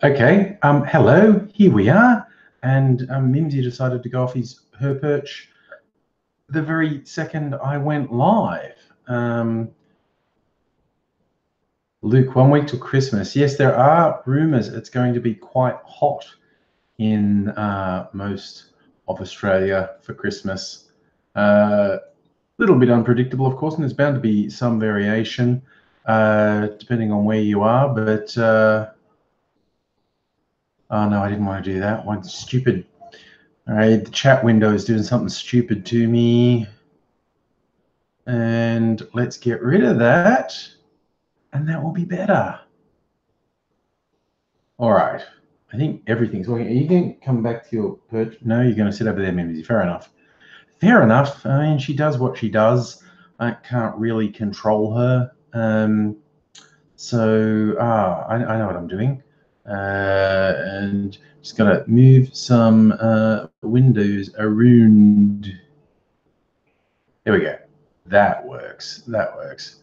Okay, hello, here we are. And Mimsy decided to go off her perch the very second I went live. Luke, 1 week till Christmas. Yes, there are rumours it's going to be quite hot in most of Australia for Christmas. Little bit unpredictable, of course, and there's bound to be some variation depending on where you are, but oh no, I didn't want to do that one. Stupid. All right, the chat window is doing something stupid to me. And let's get rid of that. And that will be better. All right. I think everything's working. Are you going to come back to your perch? No, you're going to sit over there, Mimsy. Fair enough. Fair enough. I mean, she does what she does. I can't really control her. So I know what I'm doing. And just got to move some windows around. There we go. That works. That works.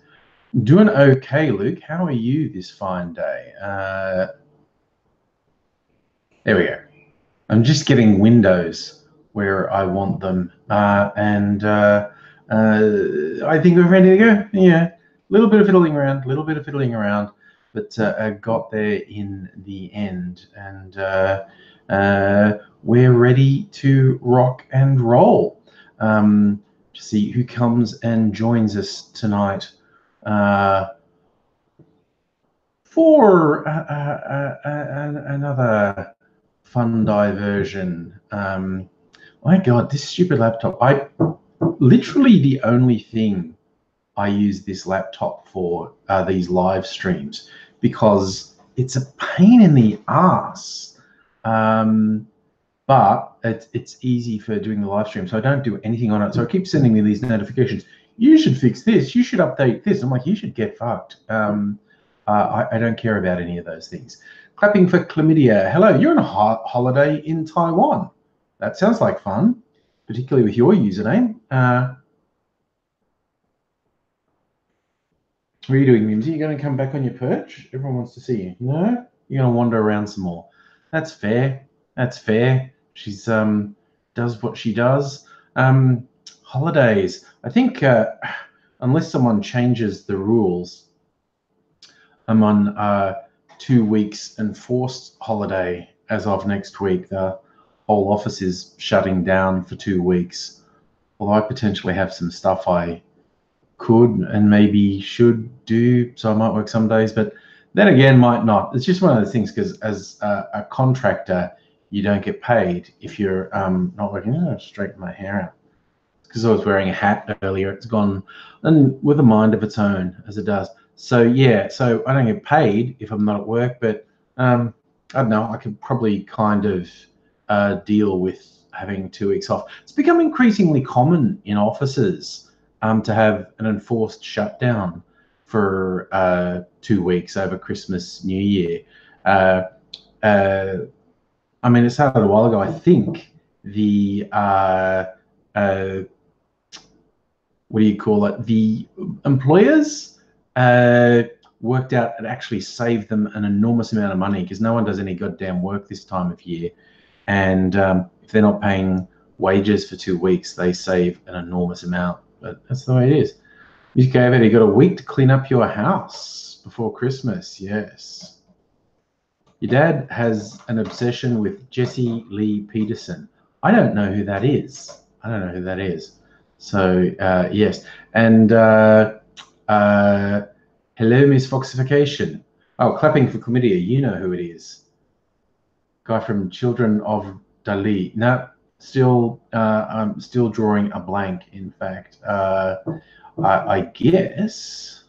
Doing okay, Luke. How are you this fine day? There we go. I'm just getting windows where I want them. And I think we're ready to go. Yeah, a little bit of fiddling around, but I got there in the end. And we're ready to rock and roll. To see who comes and joins us tonight for another fun diversion. My God, this stupid laptop. Literally the only thing I use this laptop for are these live streams because it's a pain in the ass. But it's easy for doing the live stream, so I don't do anything on it. So I keep sending me these notifications. You should fix this. You should update this. I'm like, you should get fucked. I don't care about any of those things. Clapping for chlamydia. Hello, you're on a holiday in Taiwan. That sounds like fun, particularly with your username. What are you doing, Mimsy? You're going to come back on your perch? Everyone wants to see you. No? You're going to wander around some more. That's fair. That's fair. She's does what she does. Holidays. I think unless someone changes the rules, I'm on 2 weeks enforced holiday as of next week. The whole office is shutting down for 2 weeks. Although I potentially have some stuff I could and maybe should do, so I might work some days, but then again, might not. It's just one of those things because as a contractor, you don't get paid if you're not working. I'll straighten my hair out because I was wearing a hat earlier. It's gone and with a mind of its own, as it does. So yeah, so I don't get paid if I'm not at work, but I don't know. I could probably kind of deal with having 2 weeks off. It's become increasingly common in offices to have an enforced shutdown for 2 weeks over Christmas, New Year. I mean, it started a while ago. I think the what do you call it? The employers worked out it actually saved them an enormous amount of money because no one does any goddamn work this time of year, and if they're not paying wages for 2 weeks, they save an enormous amount. But that's the way it is. You gave it. You got a week to clean up your house before Christmas. Yes. Your dad has an obsession with Jesse Lee Peterson. I don't know who that is. I don't know who that is. So yes, and hello, Miss Foxification. Oh, clapping for chlamydia. You know who it is. Guy from Children of Dali. No, still, I'm still drawing a blank. In fact, I guess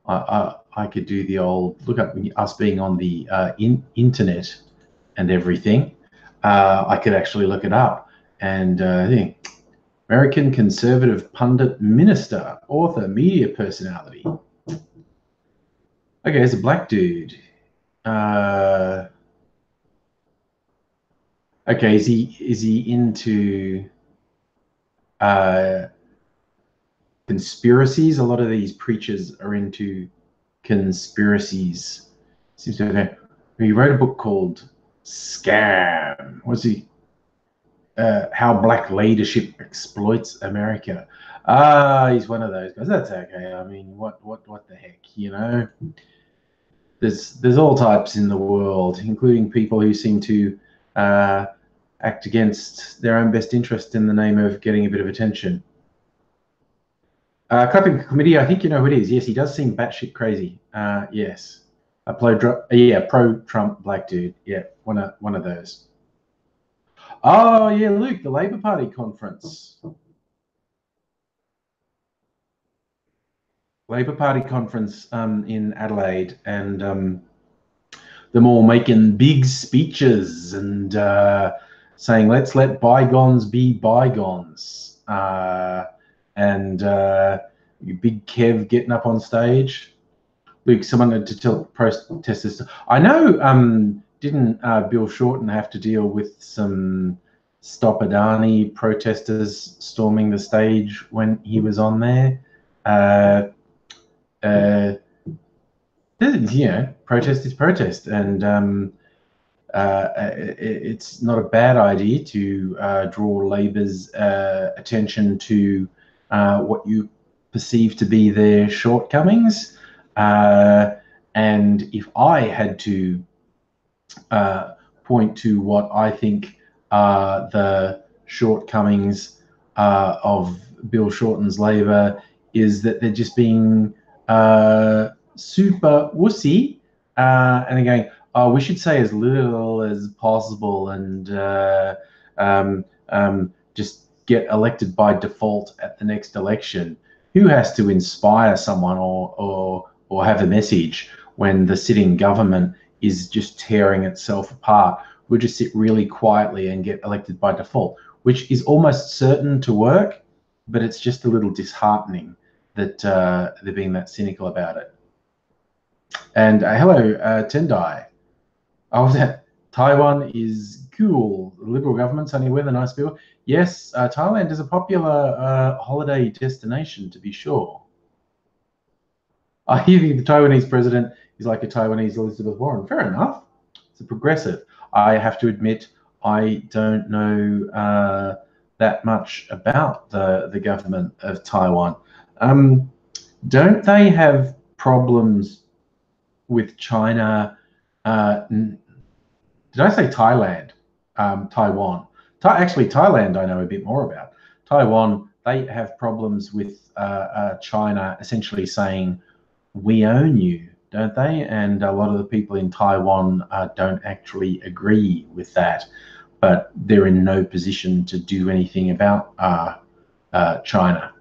I could do the old look up us being on the internet and everything. I could actually look it up and think American conservative pundit, minister, author, media personality. Okay, it's a black dude. Okay, is he into conspiracies? A lot of these preachers are into conspiracies Seems to have. He wrote a book called Scam. What's he? How Black Leadership Exploits America. He's one of those guys. That's okay. I mean, what the heck, you know? There's all types in the world, including people who seem to act against their own best interest in the name of getting a bit of attention. Clapping committee, I think you know who it is. Yes, he does seem batshit crazy. Yes, pro-Trump black dude. Yeah, one of those. Oh yeah, Luke, the Labor Party conference. Labor Party conference in Adelaide, and them all making big speeches and saying, "Let's let bygones be bygones." And Big Kev getting up on stage. Luke, someone had to tell protesters. I know. Didn't Bill Shorten have to deal with some Stop Adani protesters storming the stage when he was on there? You know, protest is protest, and it's not a bad idea to draw Labor's attention to what you perceive to be their shortcomings. And if I had to point to what I think are the shortcomings of Bill Shorten's Labor, is that they're just being super wussy and again, oh, we should say as little as possible and just get elected by default at the next election. Who has to inspire someone or have a message when the sitting government is just tearing itself apart? We'll just sit really quietly and get elected by default, which is almost certain to work, but it's just a little disheartening that they're being that cynical about it. And hello, Tendai. Taiwan is cool. The Liberal government, sunny weather, nice people. Yes, Thailand is a popular holiday destination, to be sure. I hear the Taiwanese president is like a Taiwanese Elizabeth Warren. Fair enough. It's a progressive. I have to admit, I don't know that much about the government of Taiwan. Don't they have problems with China? Did I say Thailand? Taiwan. Actually, Thailand I know a bit more about. Taiwan, they have problems with China essentially saying, we own you, don't they? And a lot of the people in Taiwan don't actually agree with that, but they're in no position to do anything about China.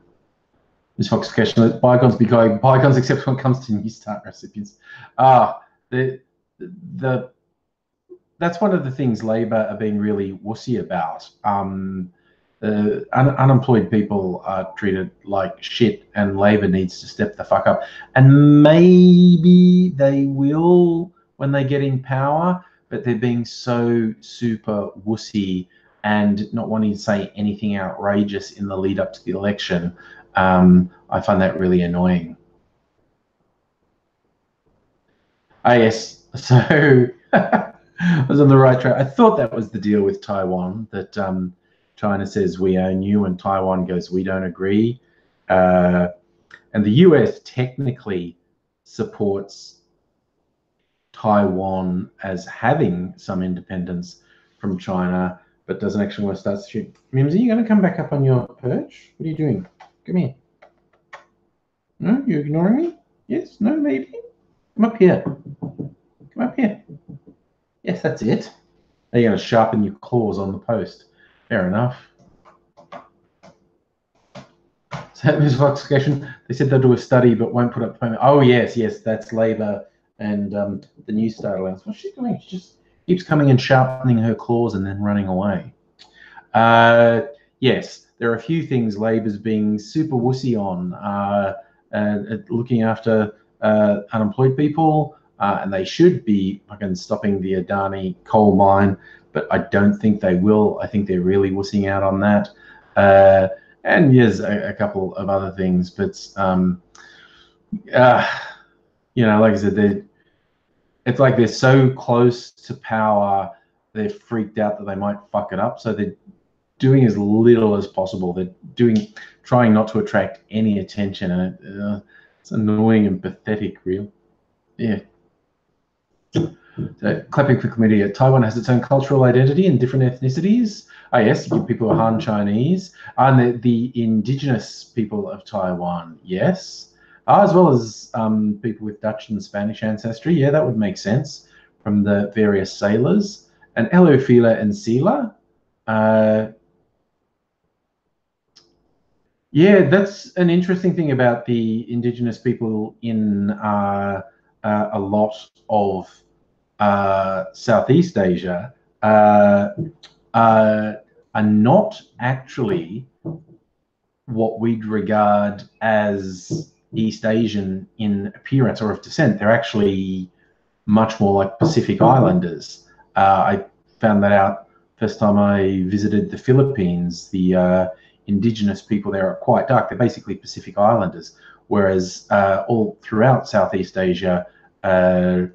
Ms. Fox question, let bygones be bygones except when it comes to New Start recipients. That's one of the things Labor are being really wussy about. Unemployed people are treated like shit, and Labor needs to step the fuck up. And maybe they will when they get in power, but they're being so super wussy and not wanting to say anything outrageous in the lead up to the election. I find that really annoying. Yes, so I was on the right track. I thought that was the deal with Taiwan, that China says we own you and Taiwan goes, we don't agree. And the US technically supports Taiwan as having some independence from China, but doesn't actually want to start shooting. Mimsy, you going to come back up on your perch? What are you doing? Come here. No, you're ignoring me? Yes, no, maybe. Come up here. Come up here. Yes, that's it. Are you going to sharpen your claws on the post? Fair enough. So, Ms. Fox question, they said they'll do a study but won't put up payment. Oh, yes, that's Labor and the New Start Alliance. What's she doing? She just keeps coming and sharpening her claws and then running away. Yes, there are a few things Labor's being super wussy on, looking after unemployed people, and they should be fucking stopping the Adani coal mine, but I don't think they will. I think they're really wussing out on that. And yes, a couple of other things, but you know, like I said, it's like they're so close to power, they're freaked out that they might fuck it up. So they're doing as little as possible. They're trying not to attract any attention, and it's annoying and pathetic, real. Yeah. So, clapping for chlamydia. Taiwan has its own cultural identity and different ethnicities. Oh, yes, people are Han Chinese. And the indigenous people of Taiwan, yes. As well as people with Dutch and Spanish ancestry. Yeah, that would make sense from the various sailors. And Elophila and Sela. Yeah, that's an interesting thing about the indigenous people in a lot of Southeast Asia are not actually what we'd regard as East Asian in appearance or of descent. They're actually much more like Pacific Islanders. I found that out first time I visited the Philippines. The indigenous people there are quite dark. They're basically Pacific Islanders, whereas all throughout Southeast Asia, the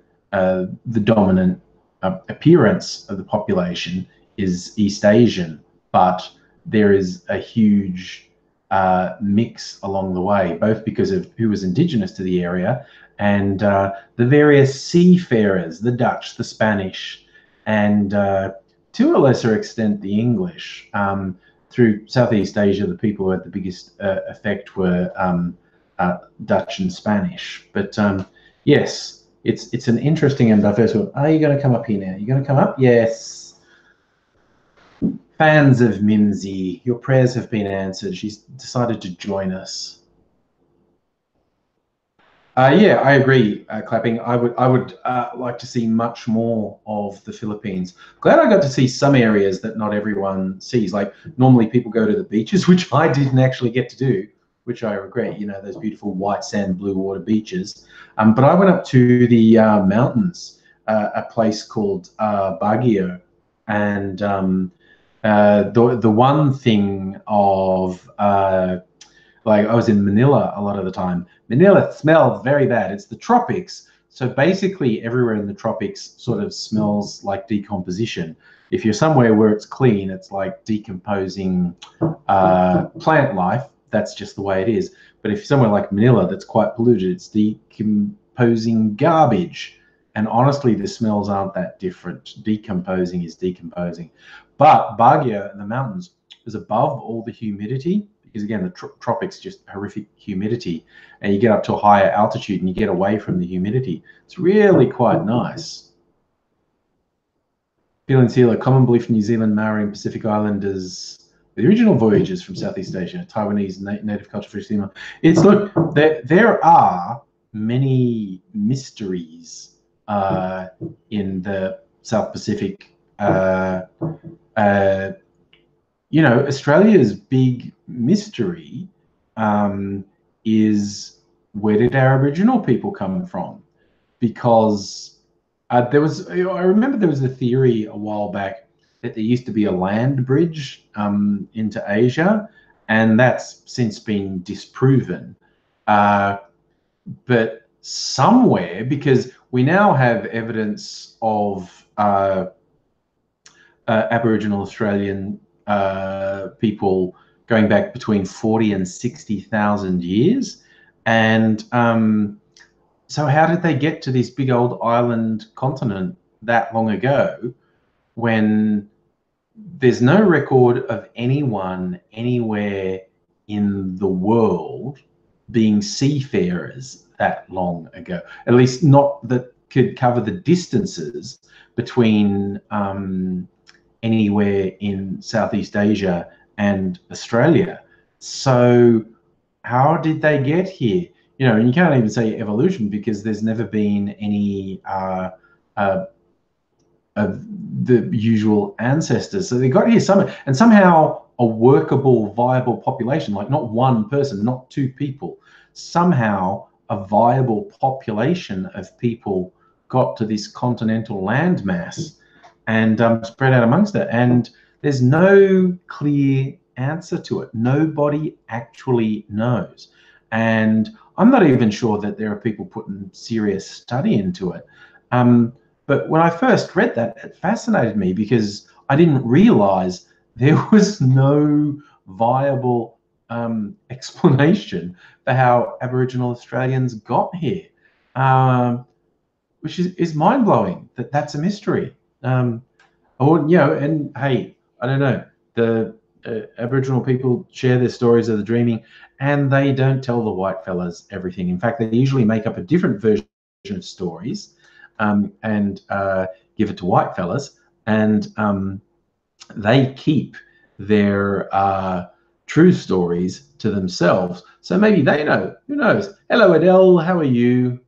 dominant appearance of the population is East Asian, but there is a huge mix along the way, both because of who was indigenous to the area and the various seafarers, the Dutch, the Spanish, and to a lesser extent, the English. Through Southeast Asia, the people who had the biggest effect were Dutch and Spanish. But yes, it's an interesting and diverse one. Are you going to come up here now? You going to come up? Yes. Fans of Mimsy, your prayers have been answered. She's decided to join us. Yeah, I agree, Clapping. I would like to see much more of the Philippines. Glad I got to see some areas that not everyone sees. Like normally people go to the beaches, which I didn't actually get to do, which I regret, you know, those beautiful white sand, blue water beaches. But I went up to the mountains, a place called Baguio. And the one thing of like I was in Manila a lot of the time. Manila smells very bad. It's the tropics. So basically everywhere in the tropics sort of smells like decomposition. If you're somewhere where it's clean, it's like decomposing plant life. That's just the way it is. But if you're somewhere like Manila that's quite polluted, it's decomposing garbage. And honestly, the smells aren't that different. Decomposing is decomposing. But Baguio in the mountains is above all the humidity, because again, the tropics just horrific humidity, and you get up to a higher altitude and you get away from the humidity. It's really quite nice. Feeling Seal, a common belief in New Zealand, Maori, and Pacific Islanders, the original voyagers from Southeast Asia, Taiwanese native culture for cinema. It's look, there are many mysteries in the South Pacific. You know, Australia's big mystery is where did our Aboriginal people come from? Because there was, I remember there was a theory a while back that there used to be a land bridge into Asia, and that's since been disproven. But somewhere, because we now have evidence of Aboriginal Australian people going back between 40 and 60,000 years. And so how did they get to this big old island continent that long ago when there's no record of anyone anywhere in the world being seafarers that long ago? At least not that could cover the distances between anywhere in Southeast Asia and Australia. So how did they get here? You know, and you can't even say evolution because there's never been any of the usual ancestors. So they got here somehow, and somehow a workable, viable population, like not one person, not two people, somehow a viable population of people got to this continental landmass and spread out amongst it. And there's no clear answer to it. Nobody actually knows. And I'm not even sure that there are people putting serious study into it. But when I first read that, it fascinated me because I didn't realize there was no viable explanation for how Aboriginal Australians got here, which is mind-blowing. That's a mystery. Or, you know, and hey, I don't know, the Aboriginal people share their stories of the dreaming, and they don't tell the white fellas everything. In fact, they usually make up a different version of stories and give it to white fellas, and they keep their true stories to themselves. So maybe they know. Who knows? Hello, Adele. How are you?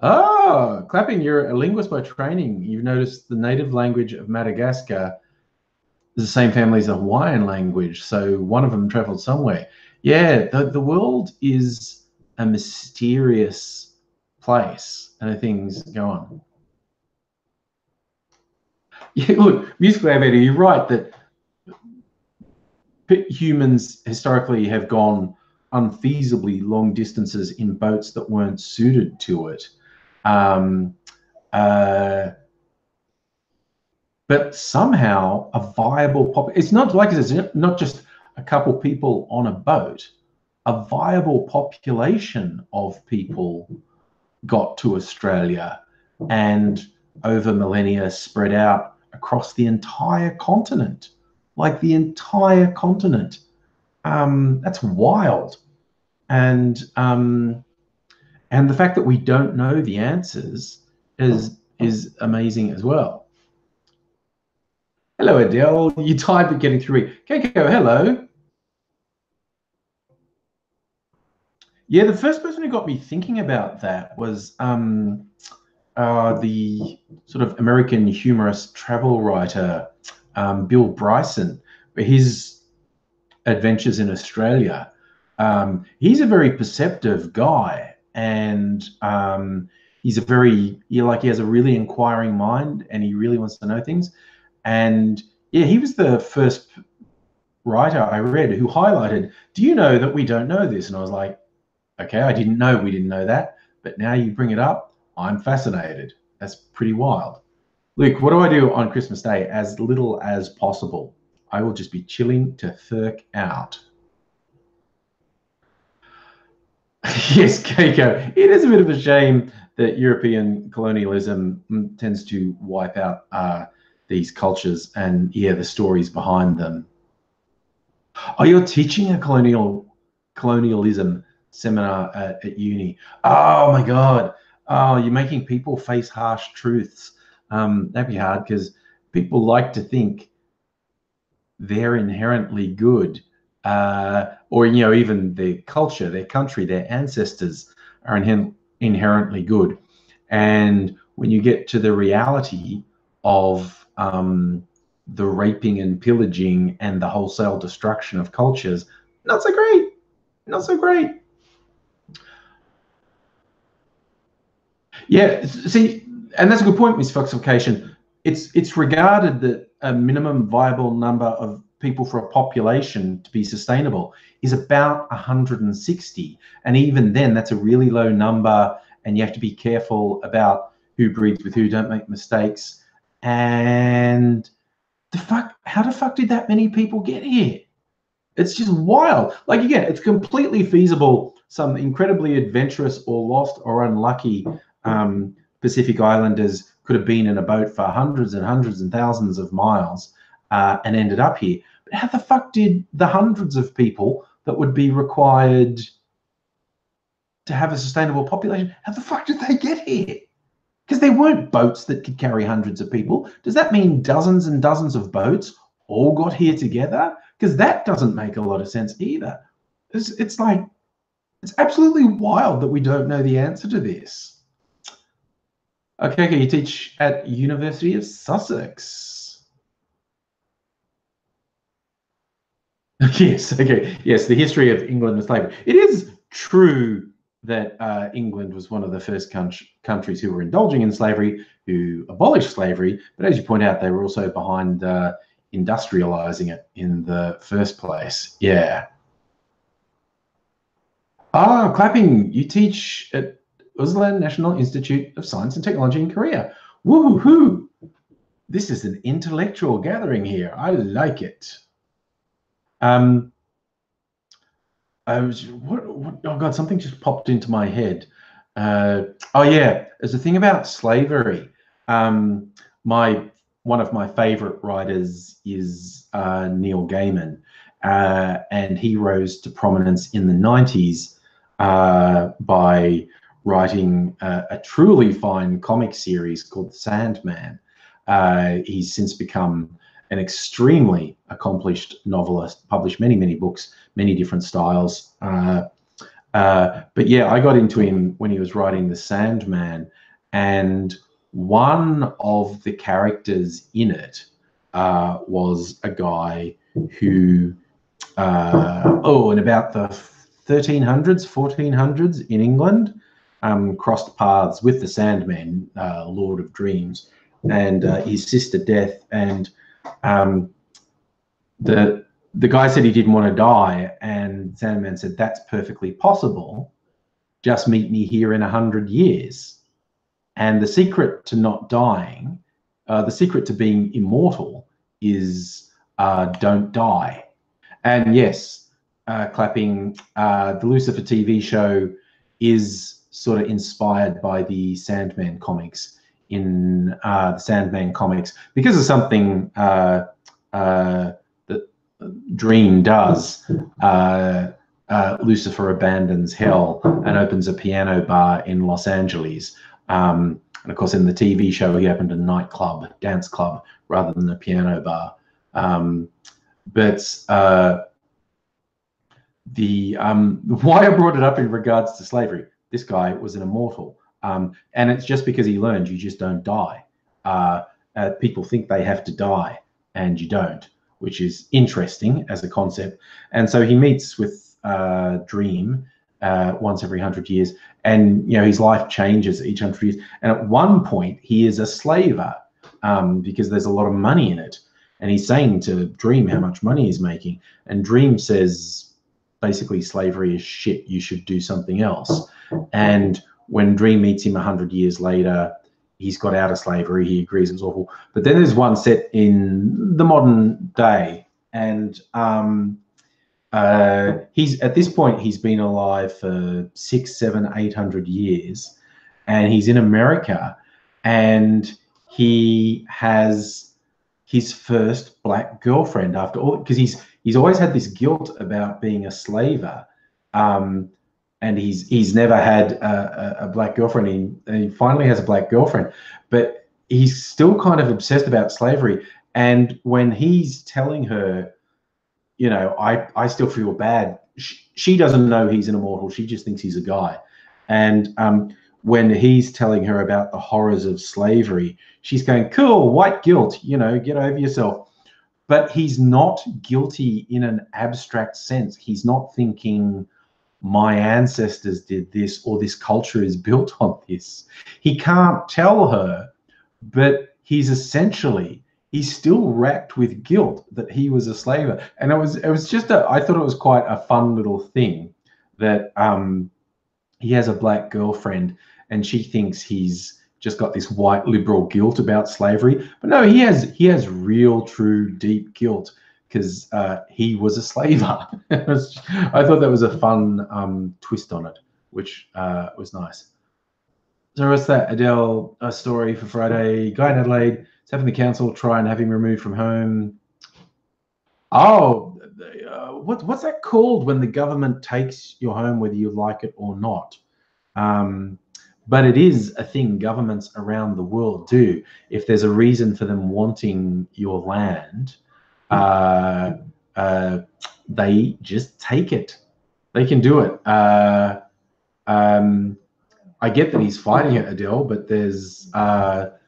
Oh, clapping. You're a linguist by training. You've noticed the native language of Madagascar is the same family as a Hawaiian language. So one of them traveled somewhere. Yeah, the world is a mysterious place and things go on. Yeah, look, musical aviator, you're right that humans historically have gone unfeasibly long distances in boats that weren't suited to it. Um, but somehow a viable it's not like it's not just a couple people on a boat, a viable population of people got to Australia and over millennia spread out across the entire continent, like the entire continent. That's wild. And the fact that we don't know the answers is amazing as well. Hello, Adele. You tired but getting through it. Keiko, hello. Yeah, the first person who got me thinking about that was the sort of American humorous travel writer, Bill Bryson, his adventures in Australia. He's a very perceptive guy, and he's a very, he has a really inquiring mind, and he really wants to know things. And yeah, he was the first writer I read who highlighted, do you know that we don't know this? And I was like, okay, I didn't know we didn't know that, but now you bring it up, I'm fascinated. That's pretty wild. Luke, what do I do on Christmas Day? As little as possible. I will just be chilling to thirk out. Yes, Keiko. It is a bit of a shame that European colonialism tends to wipe out these cultures and, yeah, the stories behind them. Oh, you're teaching a colonialism seminar at uni. Oh my God. Oh, you're making people face harsh truths. That'd be hard because people like to think they're inherently good, or even their culture, their country, their ancestors are inherently good. And when you get to the reality of the raping and pillaging and the wholesale destruction of cultures, not so great. Not so great. Yeah, see, and that's a good point, Miss Foxification. It's regarded that a minimum viable number of people for a population to be sustainable is about 160, and even then, that's a really low number, and you have to be careful about who breeds with who, don't make mistakes. And how the fuck did that many people get here? It's just wild. Like, again, it's completely feasible. Some incredibly adventurous or lost or unlucky Pacific Islanders could have been in a boat for hundreds and hundreds and thousands of miles and ended up here. But how the fuck did the hundreds of people that would be required to have a sustainable population, how the fuck did they get here? Because there weren't boats that could carry hundreds of people. Does that mean dozens and dozens of boats all got here together? Because that doesn't make a lot of sense either. It's like, it's absolutely wild that we don't know the answer to this. Okay, you teach at University of Sussex. Yes, okay. Yes, the history of England and slavery. It is true that England was one of the first countries who were indulging in slavery, who abolished slavery. But as you point out, they were also behind industrializing it in the first place. Yeah. Ah, clapping. You teach at Uzlan National Institute of Science and Technology in Korea. Woohoo! This is an intellectual gathering here. I like it. Oh God, something just popped into my head. Oh yeah, there's a thing about slavery. One of my favorite writers is Neil Gaiman, and he rose to prominence in the 90s by writing a truly fine comic series called Sandman. He's since become an extremely accomplished novelist, published many, many books, many different styles. But yeah, I got into him when he was writing The Sandman, and one of the characters in it was a guy who, in about the 1300s, 1400s in England, crossed paths with the Sandman, Lord of Dreams, and his sister Death, and the guy said he didn't want to die, and Sandman said, that's perfectly possible. Just meet me here in 100 years. And the secret to not dying, the secret to being immortal is don't die. And yes, clapping, the Lucifer TV show is sort of inspired by the Sandman comics. In the Sandman comics, because of something that Dream does, Lucifer abandons hell and opens a piano bar in Los Angeles. And of course, in the TV show, he opened a nightclub, dance club, rather than a piano bar. Why I brought it up in regards to slavery, this guy was an immortal. And it's just because he learned you just don't die. People think they have to die, and you don't, which is interesting as a concept. And so he meets with Dream once every 100 years, and his life changes each 100 years. And at one point, he is a slaver because there's a lot of money in it. And he's saying to Dream how much money he's making. And Dream says, basically, slavery is shit. You should do something else. And when Dream meets him 100 years later, he's got out of slavery. He agrees it was awful. But then there's one set in the modern day, and he's at this point he's been alive for 600, 700, 800 years, and he's in America, and he has his first black girlfriend after all, because he's always had this guilt about being a slaver. And he's never had a black girlfriend. He finally has a black girlfriend, but he's still kind of obsessed about slavery. And when he's telling her, I still feel bad, she doesn't know he's an immortal. She just thinks he's a guy. And when he's telling her about the horrors of slavery, she's going, cool, white guilt, get over yourself. But he's not guilty in an abstract sense. He's not thinking, my ancestors did this, or this culture is built on this. He can't tell her, but he's still racked with guilt that he was a slaver. And it was just I thought it was quite a fun little thing that he has a black girlfriend, and she thinks he's just got this white liberal guilt about slavery. But no, he has real, true, deep guilt, because he was a slaver. I thought that was a fun twist on it, which was nice. So what's that? Adele, a story for Friday. Guy in Adelaide is having the council try and have him removed from home. Oh, what's that called when the government takes your home whether you like it or not? But it is a thing governments around the world do. If there's a reason for them wanting your land, they just take it. They can do it. I get that he's fighting it, Adele, but there's well,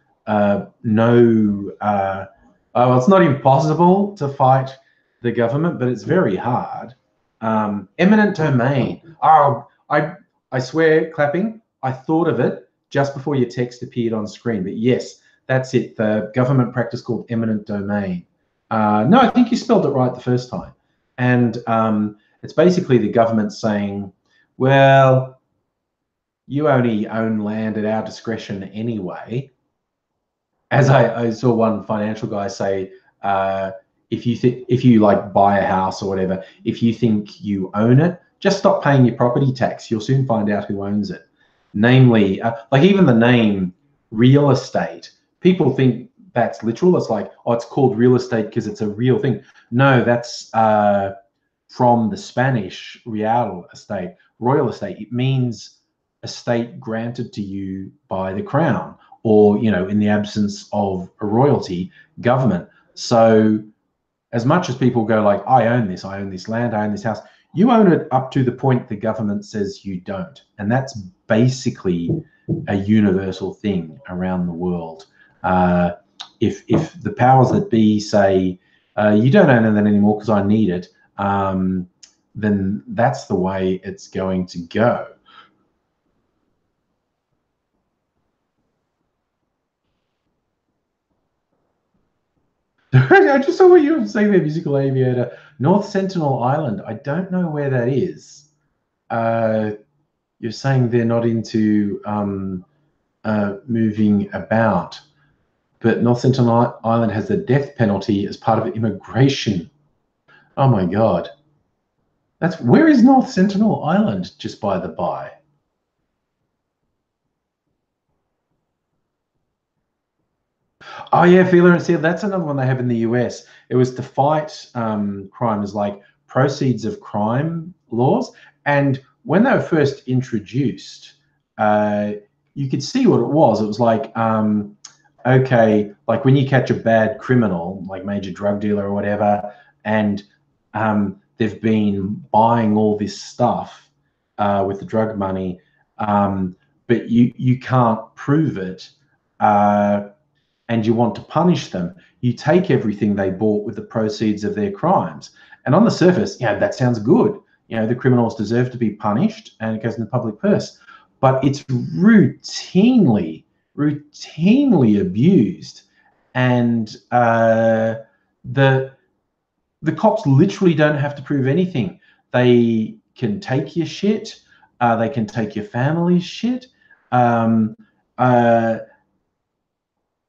it's not impossible to fight the government, but it's very hard. Eminent domain. Oh, I swear, clapping, I thought of it just before your text appeared on screen. But yes, that's it. The government practice called eminent domain. No, I think you spelled it right the first time. And it's basically the government saying, well, you only own land at our discretion anyway. As I saw one financial guy say, if you like buy a house or whatever, if you think you own it, just stop paying your property tax. You'll soon find out who owns it. Namely, like even the name real estate, people think that's literal. It's like, oh, it's called real estate because it's a real thing. No, that's from the Spanish real estate, royal estate. It means estate granted to you by the crown, or, you know, in the absence of a royalty, government. So as much as people go like, I own this land, I own this house, you own it up to the point the government says you don't. And that's basically a universal thing around the world. If the powers that be say, you don't own that anymore because I need it, then that's the way it's going to go. I just saw what you were saying there, musical aviator. North Sentinel Island. I don't know where that is. You're saying they're not into moving about, but North Sentinel Island has the death penalty as part of immigration. Oh my God. Where is North Sentinel Island, just by the by? Oh yeah, Feeler and Seal. That's another one they have in the US. It was to fight crimes like proceeds of crime laws. And when they were first introduced, you could see what it was. It was like, okay, like when you catch a bad criminal, like major drug dealer or whatever, and they've been buying all this stuff with the drug money, but you can't prove it. And you want to punish them, you take everything they bought with the proceeds of their crimes. And on the surface, you know, that sounds good. You know, the criminals deserve to be punished and it goes in the public purse. But it's routinely abused. And the cops literally don't have to prove anything. They can take your shit. They can take your family's shit.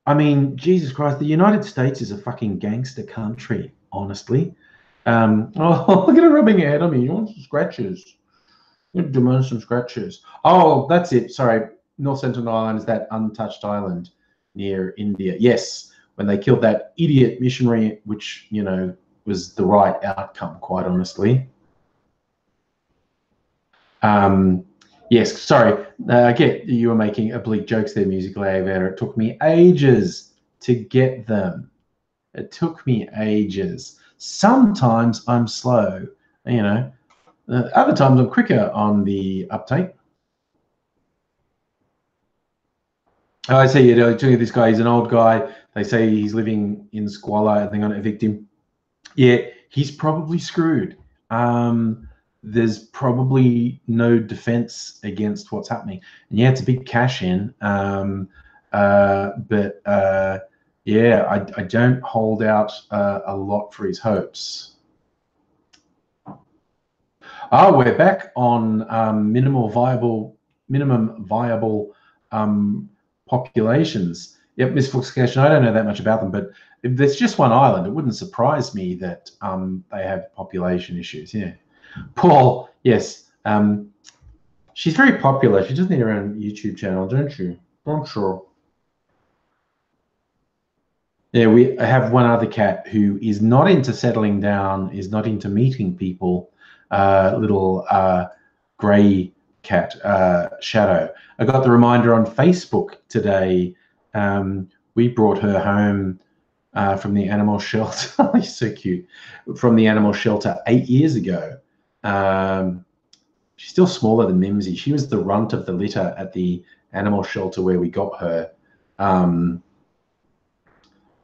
I mean, Jesus Christ, the United States is a fucking gangster country, honestly. Oh, look at her rubbing her head on me. You want some scratches? You demand some scratches. Oh, that's it. Sorry. North Sentinel Island is that untouched island near India. Yes, when they killed that idiot missionary, which, you know, was the right outcome, quite honestly. Yes, sorry. I get you were making oblique jokes there, musical aviator. It took me ages to get them. It took me ages. Sometimes I'm slow, you know. Other times I'm quicker on the uptake. Oh, I see. You're talking to this guy. He's an old guy. They say he's living in squalor and they're going to evict him. Yeah, he's probably screwed. There's probably no defense against what's happening. And yeah, it's a big cash in. Yeah, I don't hold out a lot for his hopes. Oh, we're back on minimum viable populations. Yep, Miss Fluxification, I don't know that much about them, but if there's just one island, it wouldn't surprise me that they have population issues. Yeah. Paul, yes. She's very popular. She does need her own YouTube channel, don't she? I'm sure. Yeah, we have one other cat who is not into settling down, is not into meeting people. Little grey cat, Shadow. I got the reminder on Facebook today. We brought her home from the animal shelter. He's so cute. From the animal shelter 8 years ago. She's still smaller than Mimsy. She was the runt of the litter at the animal shelter where we got her.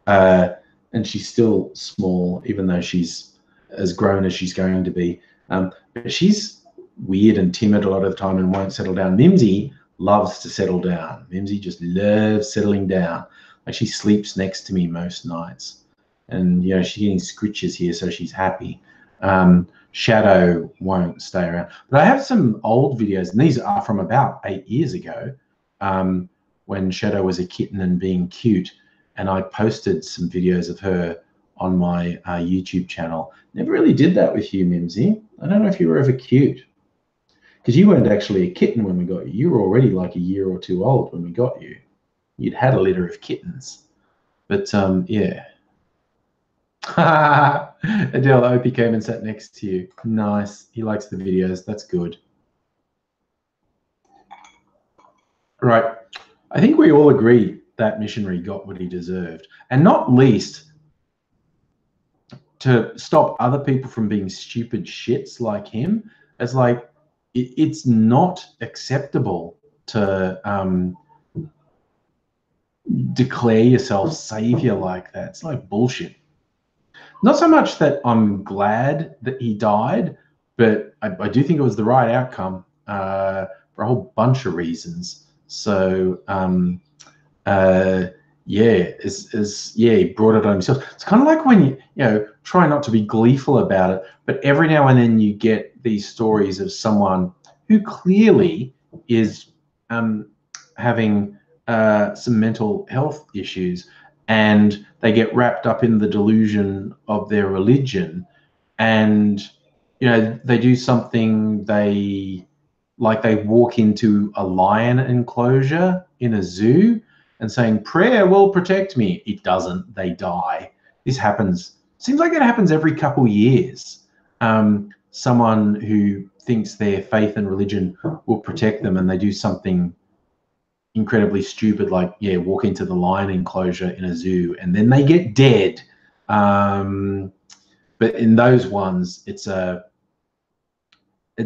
And she's still small, even though she's as grown as she's going to be. But she's weird and timid a lot of the time and won't settle down. Mimsy loves to settle down. Mimsy just loves settling down. Like she sleeps next to me most nights. And, you know, she's getting scritches here, so she's happy. Shadow won't stay around. But I have some old videos, and these are from about 8 years ago, when Shadow was a kitten and being cute, and I posted some videos of her on my YouTube channel. Never really did that with you, Mimsy. I don't know if you were ever cute, because you weren't actually a kitten when we got you. You were already like a year or two old when we got you. You'd had a litter of kittens. But yeah. Adele, I hope he came and sat next to you. Nice. He likes the videos. That's good. Right. I think we all agree that missionary got what he deserved. And not least to stop other people from being stupid shits like him. It's like, it's not acceptable to declare yourself savior like that. It's like bullshit. Not so much that I'm glad that he died, but I do think it was the right outcome for a whole bunch of reasons. So yeah, he brought it on himself. It's kind of like when you try not to be gleeful about it, but every now and then you get these stories of someone who clearly is having some mental health issues, and they get wrapped up in the delusion of their religion, and they do something, they walk into a lion enclosure in a zoo and saying prayer will protect me. It doesn't. They die. This happens. Seems like it happens every couple years. Someone who thinks their faith and religion will protect them, and they do something incredibly stupid, like walk into the lion enclosure in a zoo, and then they get dead. But in those ones, it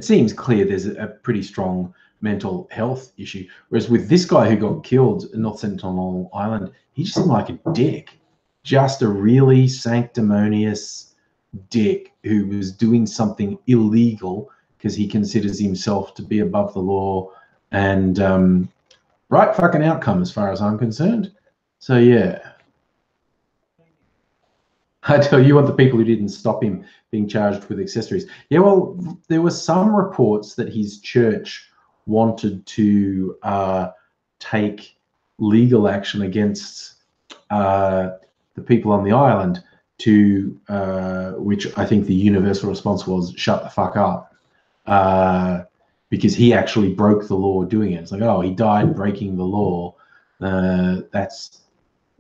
seems clear there's a pretty strong mental health issue. Whereas with this guy who got killed in North Sentinel Island, he just seemed like a dick, just a really sanctimonious dick who was doing something illegal because he considers himself to be above the law, and right fucking outcome as far as I'm concerned. So yeah, I tell you what, the people who didn't stop him being charged with accessories. Yeah, well, there were some reports that his church wanted to take legal action against the people on the island, to which I think the universal response was shut the fuck up, because he actually broke the law doing it. It's like, oh, he died breaking the law. That's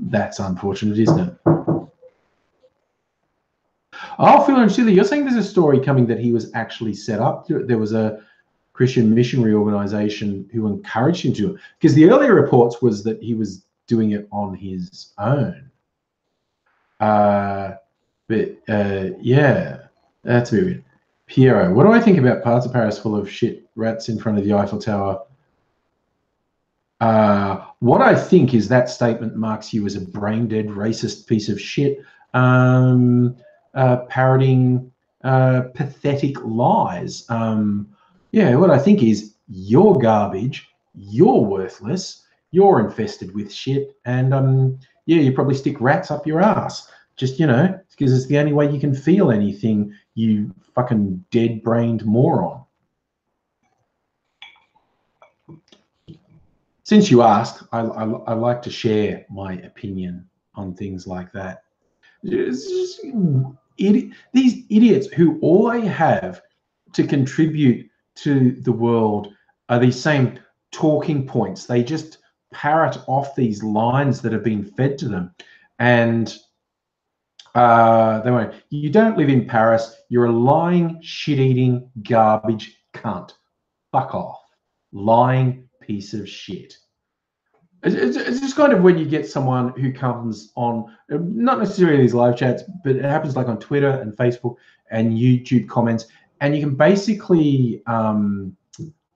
unfortunate, isn't it? Oh, Phil and Sheila, you're saying there's a story coming that he was actually set up. There was a Christian missionary organization who encouraged him to do it, because the earlier reports was that he was doing it on his own. But yeah, that's weird. Piero, what do I think about parts of Paris full of shit rats in front of the Eiffel Tower? What I think is that statement marks you as a brain-dead racist piece of shit, parroting pathetic lies. Yeah, what I think is you're garbage, you're worthless, you're infested with shit, and yeah, you probably stick rats up your ass. Just, because it's the only way you can feel anything, you fucking dead-brained moron. Since you asked, I like to share my opinion on things like that. These idiots who all they have to contribute to the world are these same talking points. They just parrot off these lines that have been fed to them, and they won't. You don't live in Paris. You're a lying, shit-eating, garbage cunt. Fuck off. Lying piece of shit. It's just kind of when you get someone who comes on, not necessarily these live chats, but it happens like on Twitter and Facebook and YouTube comments, and you can basically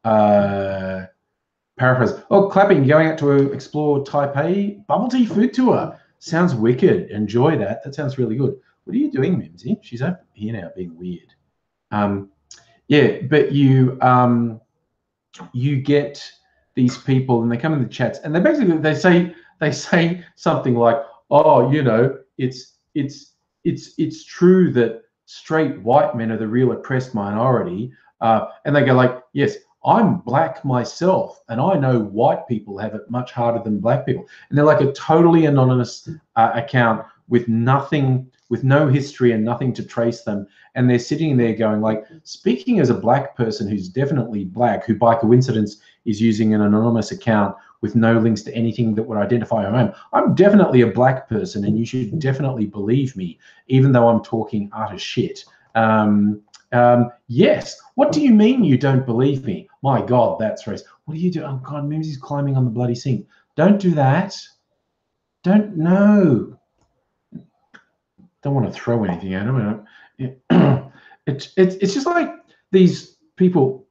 paraphrase, oh, clapping, going out to explore Taipei, bubble tea food tour. Sounds wicked. Enjoy that. That sounds really good. What are you doing, Mimsy? She's up here now being weird. Yeah, but you get these people, and they come in the chats, and they basically they say something like, oh, it's true that straight white men are the real oppressed minority. And they go like, yes, I'm black myself, and I know white people have it much harder than black people. And they're like a totally anonymous account with nothing, with no history and nothing to trace them. And they're sitting there going like, speaking as a black person who's definitely black, who by coincidence is using an anonymous account with no links to anything that would identify who I am. I'm definitely a black person, and you should definitely believe me, even though I'm talking utter shit. Yes. What do you mean you don't believe me? My God, that's racist. What do you do? Oh God, Mimsy's climbing on the bloody sink. Don't do that. Don't know. Don't want to throw anything at him. It's just like these people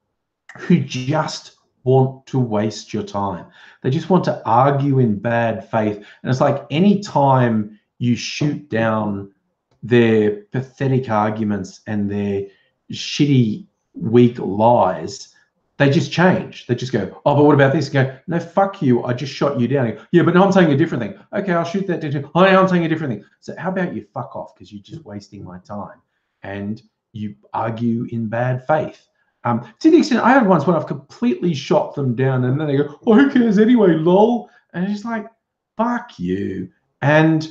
who just want to waste your time. They just want to argue in bad faith. And it's like any time you shoot down their pathetic arguments and their shitty, weak lies, they just change. They just go, oh, but what about this? And go, no, fuck you. I just shot you down. Yeah, but no, I'm saying a different thing. Okay, I'll shoot that down. Oh, no, I'm saying a different thing. So how about you fuck off, because you're just wasting my time and you argue in bad faith. To the extent I had once when I've completely shot them down and then they go, oh, who cares anyway, lol. And it's just like, fuck you. And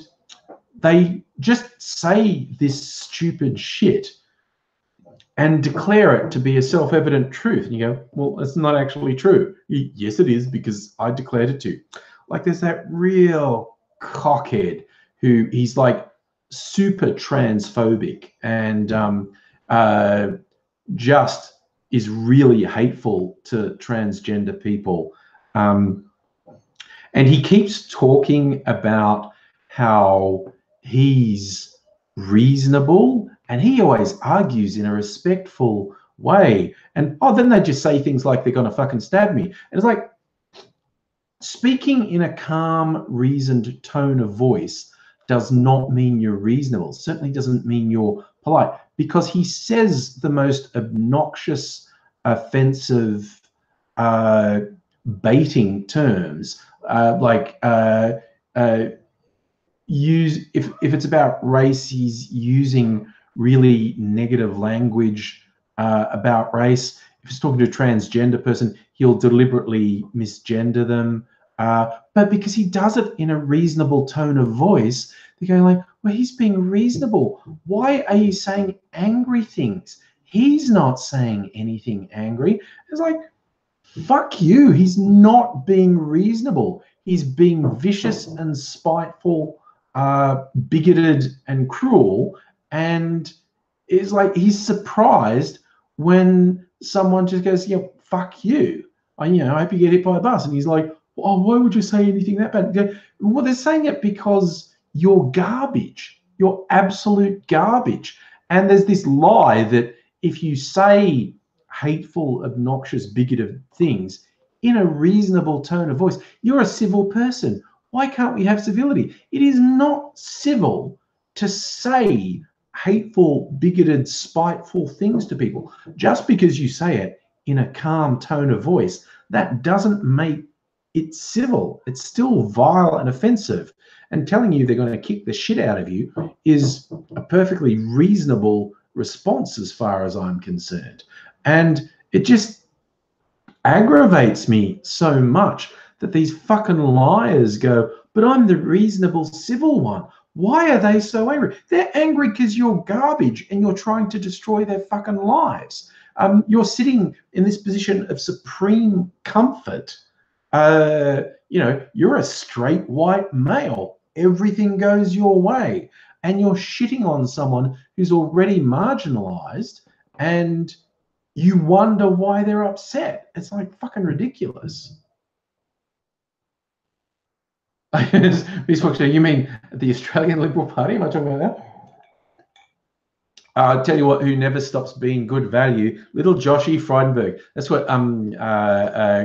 they just say this stupid shit and declare it to be a self-evident truth. And you go, well, it's not actually true. Yes, it is, because I declared it to. Like there's that real cockhead who he's like super transphobic and just is really hateful to transgender people. And he keeps talking about how he's reasonable, and he always argues in a respectful way. And then they just say things like they're gonna fucking stab me. And it's like, speaking in a calm, reasoned tone of voice does not mean you're reasonable. Certainly doesn't mean you're polite, because he says the most obnoxious, offensive, baiting terms, if it's about race, he's using really negative language about race. If he's talking to a transgender person, he'll deliberately misgender them. But because he does it in a reasonable tone of voice, they go like, well, he's being reasonable. Why are you saying angry things? He's not saying anything angry. It's like, fuck you. He's not being reasonable. He's being vicious and spiteful, bigoted and cruel. And it's like he's surprised when someone just goes, yeah, fuck you. I hope you get hit by a bus. And he's like, oh, why would you say anything that bad? Go, well, they're saying it because you're garbage. You're absolute garbage. And there's this lie that if you say hateful, obnoxious, bigoted things in a reasonable tone of voice, you're a civil person. Why can't we have civility? It is not civil to say hateful, bigoted, spiteful things to people. Just because you say it in a calm tone of voice, that doesn't make it civil. It's still vile and offensive. And telling you they're going to kick the shit out of you is a perfectly reasonable response as far as I'm concerned. And it just aggravates me so much that these fucking liars go, but I'm the reasonable civil one. Why are they so angry? They're angry because you're garbage and you're trying to destroy their fucking lives. You're sitting in this position of supreme comfort. You're a straight white male. Everything goes your way. And you're shitting on someone who's already marginalized, and you wonder why they're upset. It's like fucking ridiculous. You mean the Australian Liberal Party? Am I talking about that? I'll tell you what, who never stops being good value, little Joshy Frydenberg. That's what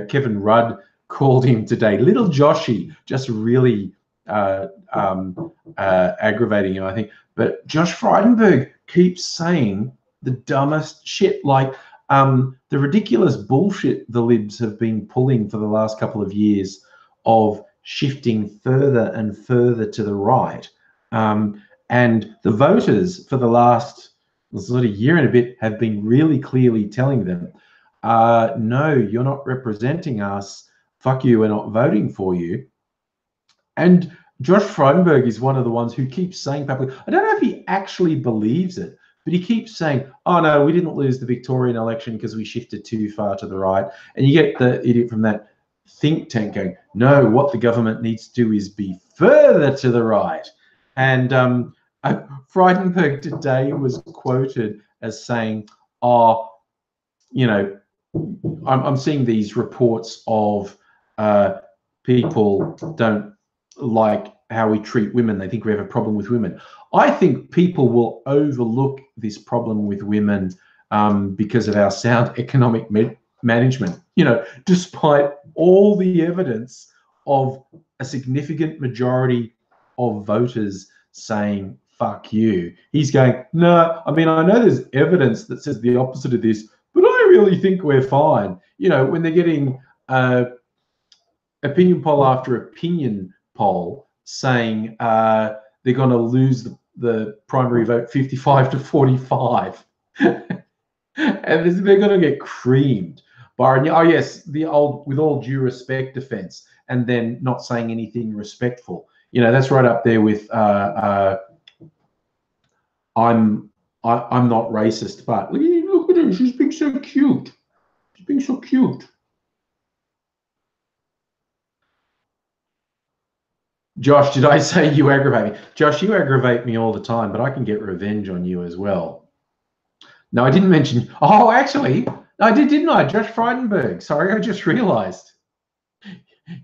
Kevin Rudd called him today. Little Joshy, just really aggravating him, I think. But Josh Frydenberg keeps saying the dumbest shit, like the ridiculous bullshit the libs have been pulling for the last couple of years of shifting further and further to the right. And the voters for the last sort of year and a bit, have been really clearly telling them, no, you're not representing us. Fuck you, we're not voting for you. And Josh Frydenberg is one of the ones who keeps saying publicly, I don't know if he actually believes it, but he keeps saying, oh, no, we didn't lose the Victorian election because we shifted too far to the right. And you get the idiot from that think tank going, no, what the government needs to do is be further to the right. And Frydenberg today was quoted as saying, oh, you know, I'm seeing these reports of people don't like how we treat women. They think we have a problem with women. I think people will overlook this problem with women because of our sound economic management. You know, despite all the evidence of a significant majority of voters saying, fuck you. He's going, no, I mean, I know there's evidence that says the opposite of this, but I really think we're fine. You know, when they're getting opinion poll after opinion poll saying they're going to lose the primary vote 55 to 45. And they're going to get creamed. Byron, oh yes, the old with all due respect defense, and then not saying anything respectful. You know, that's right up there with I'm not racist, but look at her, she's being so cute. She's being so cute. Josh, did I say you aggravate me? Josh, you aggravate me all the time, but I can get revenge on you as well. No, I didn't mention. Oh, actually, I did, didn't I? Josh Frydenberg. Sorry, I just realised.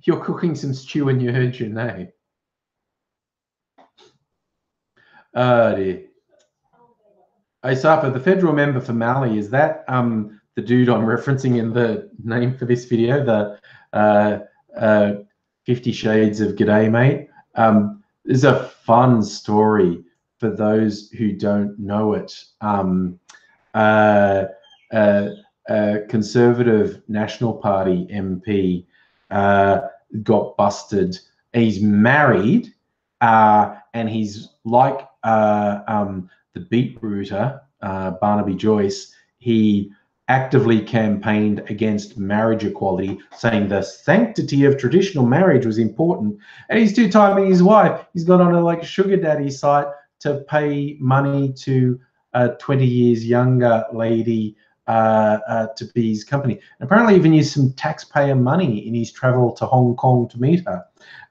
You're cooking some stew and you heard your name. Oh, dear. Asafa, the federal member for Mali, is that the dude I'm referencing in the name for this video, the 50 Shades of G'day, mate? There's a fun story for those who don't know it. Conservative National Party MP got busted. He's married, and he's like the beetrooter, Barnaby Joyce. He actively campaigned against marriage equality, saying the sanctity of traditional marriage was important. And he's two-timing his wife. He's got on a like sugar daddy site to pay money to a 20 years younger lady to be his company. And apparently even used some taxpayer money in his travel to Hong Kong to meet her.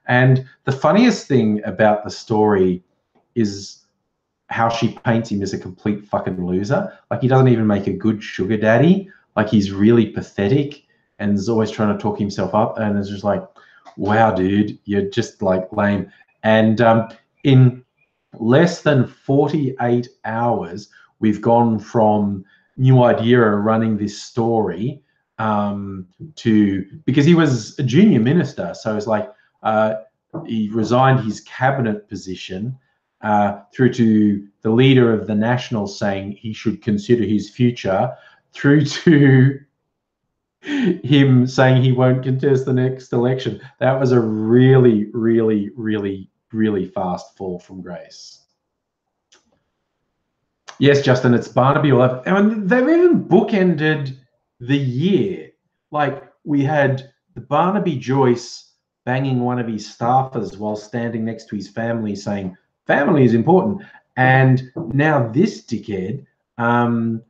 And the funniest thing about the story is how she paints him as a complete fucking loser. Like, he doesn't even make a good sugar daddy. Like, he's really pathetic and is always trying to talk himself up. And it's just like, wow, dude, you're just like lame. And in less than 48 hours, we've gone from New Idea running this story to, because he was a junior minister. So it's like he resigned his cabinet position through to the leader of the Nationals saying he should consider his future, through to him saying he won't contest the next election. That was a really, really, really, really fast fall from grace. Yes, Justin, it's Barnaby. And they've even bookended the year. Like, we had the Barnaby Joyce banging one of his staffers while standing next to his family saying, family is important. And now this dickhead, paying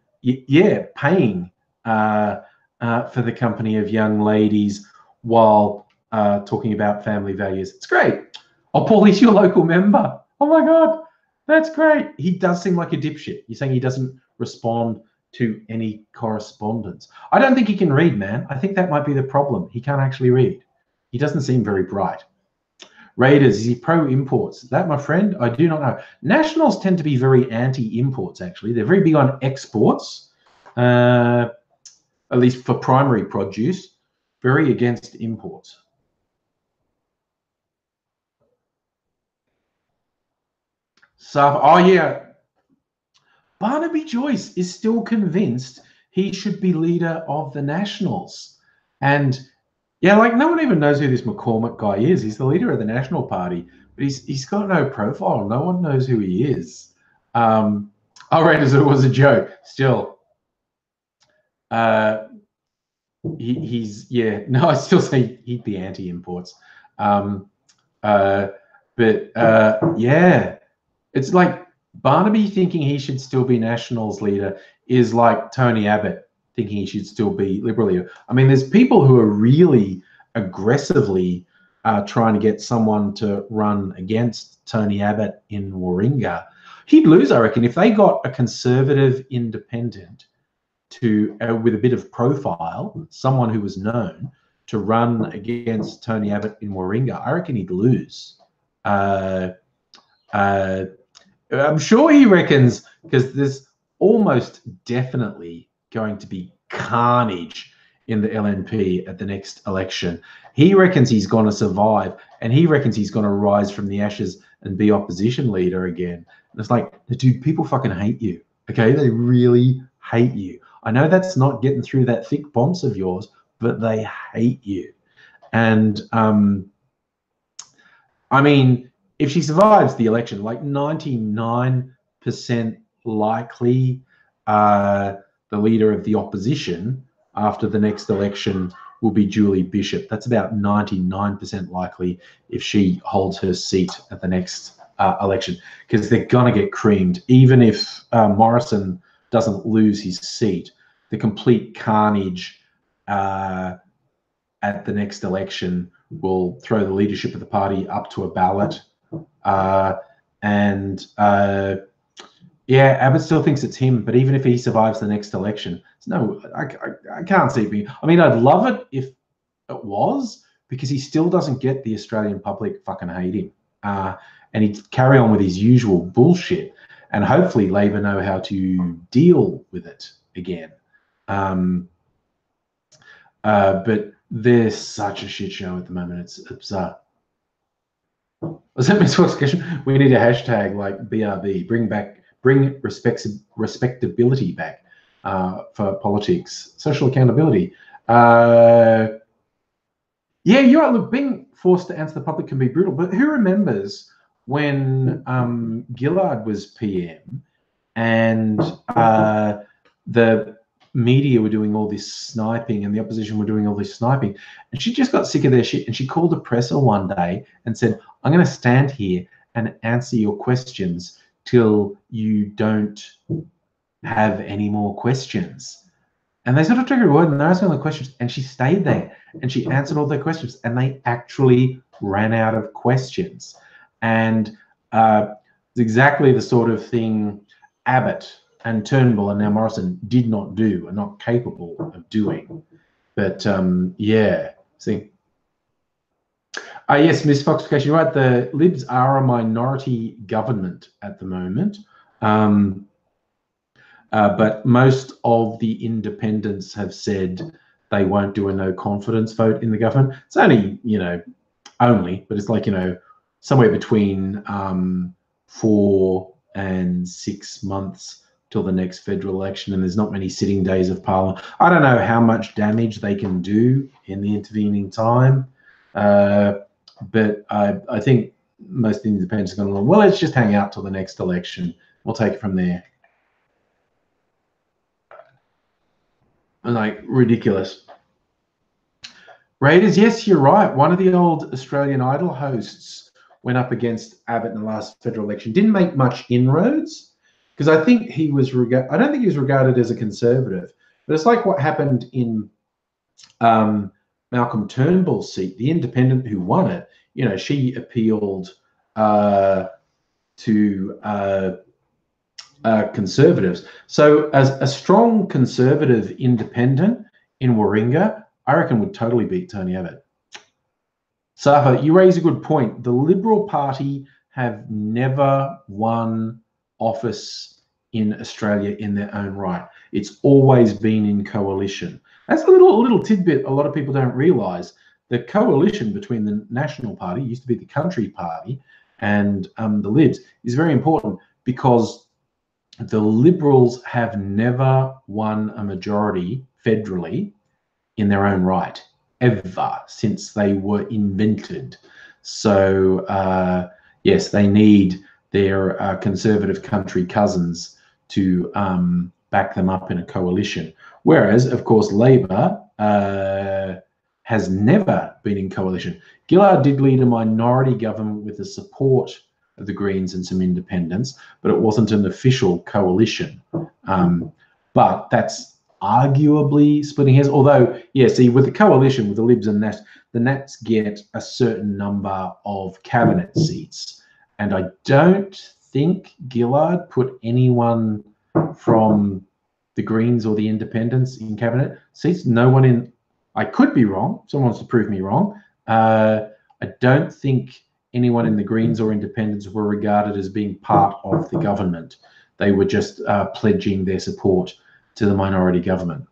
for the company of young ladies while talking about family values. It's great. Oh, Paul, he's your local member. Oh, my God. That's great. He does seem like a dipshit. You're saying he doesn't respond to any correspondence. I don't think he can read, man. I think that might be the problem. He can't actually read. He doesn't seem very bright. Raiders, is he pro-imports? That, my friend, I do not know. Nationals tend to be very anti-imports, actually. They're very big on exports, at least for primary produce, very against imports. So, oh, yeah. Barnaby Joyce is still convinced he should be leader of the Nationals. And, yeah, like, no one even knows who this McCormick guy is. He's the leader of the National Party, but he's got no profile. No one knows who he is. I read as it was a joke. Still, he's yeah. No, I still say he'd be anti-imports. Yeah, it's like Barnaby thinking he should still be Nationals leader is like Tony Abbott thinking he should still be Liberal leader. I mean, there's people who are really aggressively trying to get someone to run against Tony Abbott in Warringah. He'd lose, I reckon, if they got a Conservative independent to with a bit of profile, someone who was known to run against Tony Abbott in Warringah. I reckon he'd lose. I'm sure he reckons, because there's almost definitely going to be carnage in the LNP at the next election. He reckons he's going to survive, and he reckons he's going to rise from the ashes and be opposition leader again. And it's like, dude, people fucking hate you. Okay, they really hate you. I know that's not getting through that thick bonce of yours, but they hate you. And I mean, if she survives the election, like 99% likely, the leader of the opposition after the next election will be Julie Bishop. That's about 99% likely if she holds her seat at the next election, because they're going to get creamed. Even if Morrison doesn't lose his seat, the complete carnage at the next election will throw the leadership of the party up to a ballot. Yeah, Abbott still thinks it's him, but even if he survives the next election, no, I can't see it being. I mean, I'd love it if it was, because he still doesn't get the Australian public fucking hate him. And he'd carry on with his usual bullshit, and hopefully Labor know how to deal with it again. But there's such a shit show at the moment. It's bizarre. Was that Miss Fox question? We need a hashtag like BRB, bring respectability back for politics, social accountability. Yeah, you're right. Look, being forced to answer the public can be brutal, but who remembers when Gillard was PM and the media were doing all this sniping and the opposition were doing all this sniping, and she just got sick of their shit, and she called the presser one day and said, I'm going to stand here and answer your questions till you don't have any more questions. And they sort of took her word and they're asking all the questions, and she stayed there and she answered all their questions, and they actually ran out of questions. And it's exactly the sort of thing Abbott and Turnbull and now Morrison did not do, are not capable of doing. But yeah, see. Yes, Ms. Foxification, you're right. The Libs are a minority government at the moment. But most of the independents have said they won't do a no confidence vote in the government. It's only, but it's like, somewhere between 4 and 6 months till the next federal election, and there's not many sitting days of Parliament. I don't know how much damage they can do in the intervening time, but I think most independents are going to, well, let's just hang out till the next election. We'll take it from there. Like, ridiculous. Raiders, yes, you're right. One of the old Australian Idol hosts went up against Abbott in the last federal election. Didn't make much inroads, because I think he was I don't think he was regarded as a conservative. But it's like what happened in Malcolm Turnbull's seat. The independent who won it, she appealed to conservatives. So as a strong conservative independent in Warringah, I reckon would totally beat Tony Abbott. Safa, you raise a good point. The Liberal Party have never won office in Australia in their own right. It's always been in coalition. That's a little tidbit a lot of people don't realise. The coalition between the National Party, used to be the Country Party, and the Libs is very important, because the Liberals have never won a majority federally in their own right, ever, since they were invented. So, yes, they need their Conservative country cousins to back them up in a coalition. Whereas, of course, Labor has never been in coalition. Gillard did lead a minority government with the support of the Greens and some independents, but it wasn't an official coalition. But that's arguably splitting hairs. Although, yeah, see, with the coalition, with the Libs and Nats, the Nats get a certain number of cabinet seats. And I don't think Gillard put anyone from the Greens or the Independents in cabinet seats. No one in, I could be wrong. Someone wants to prove me wrong. I don't think anyone in the Greens or Independents were regarded as being part of the government. They were just pledging their support to the minority government.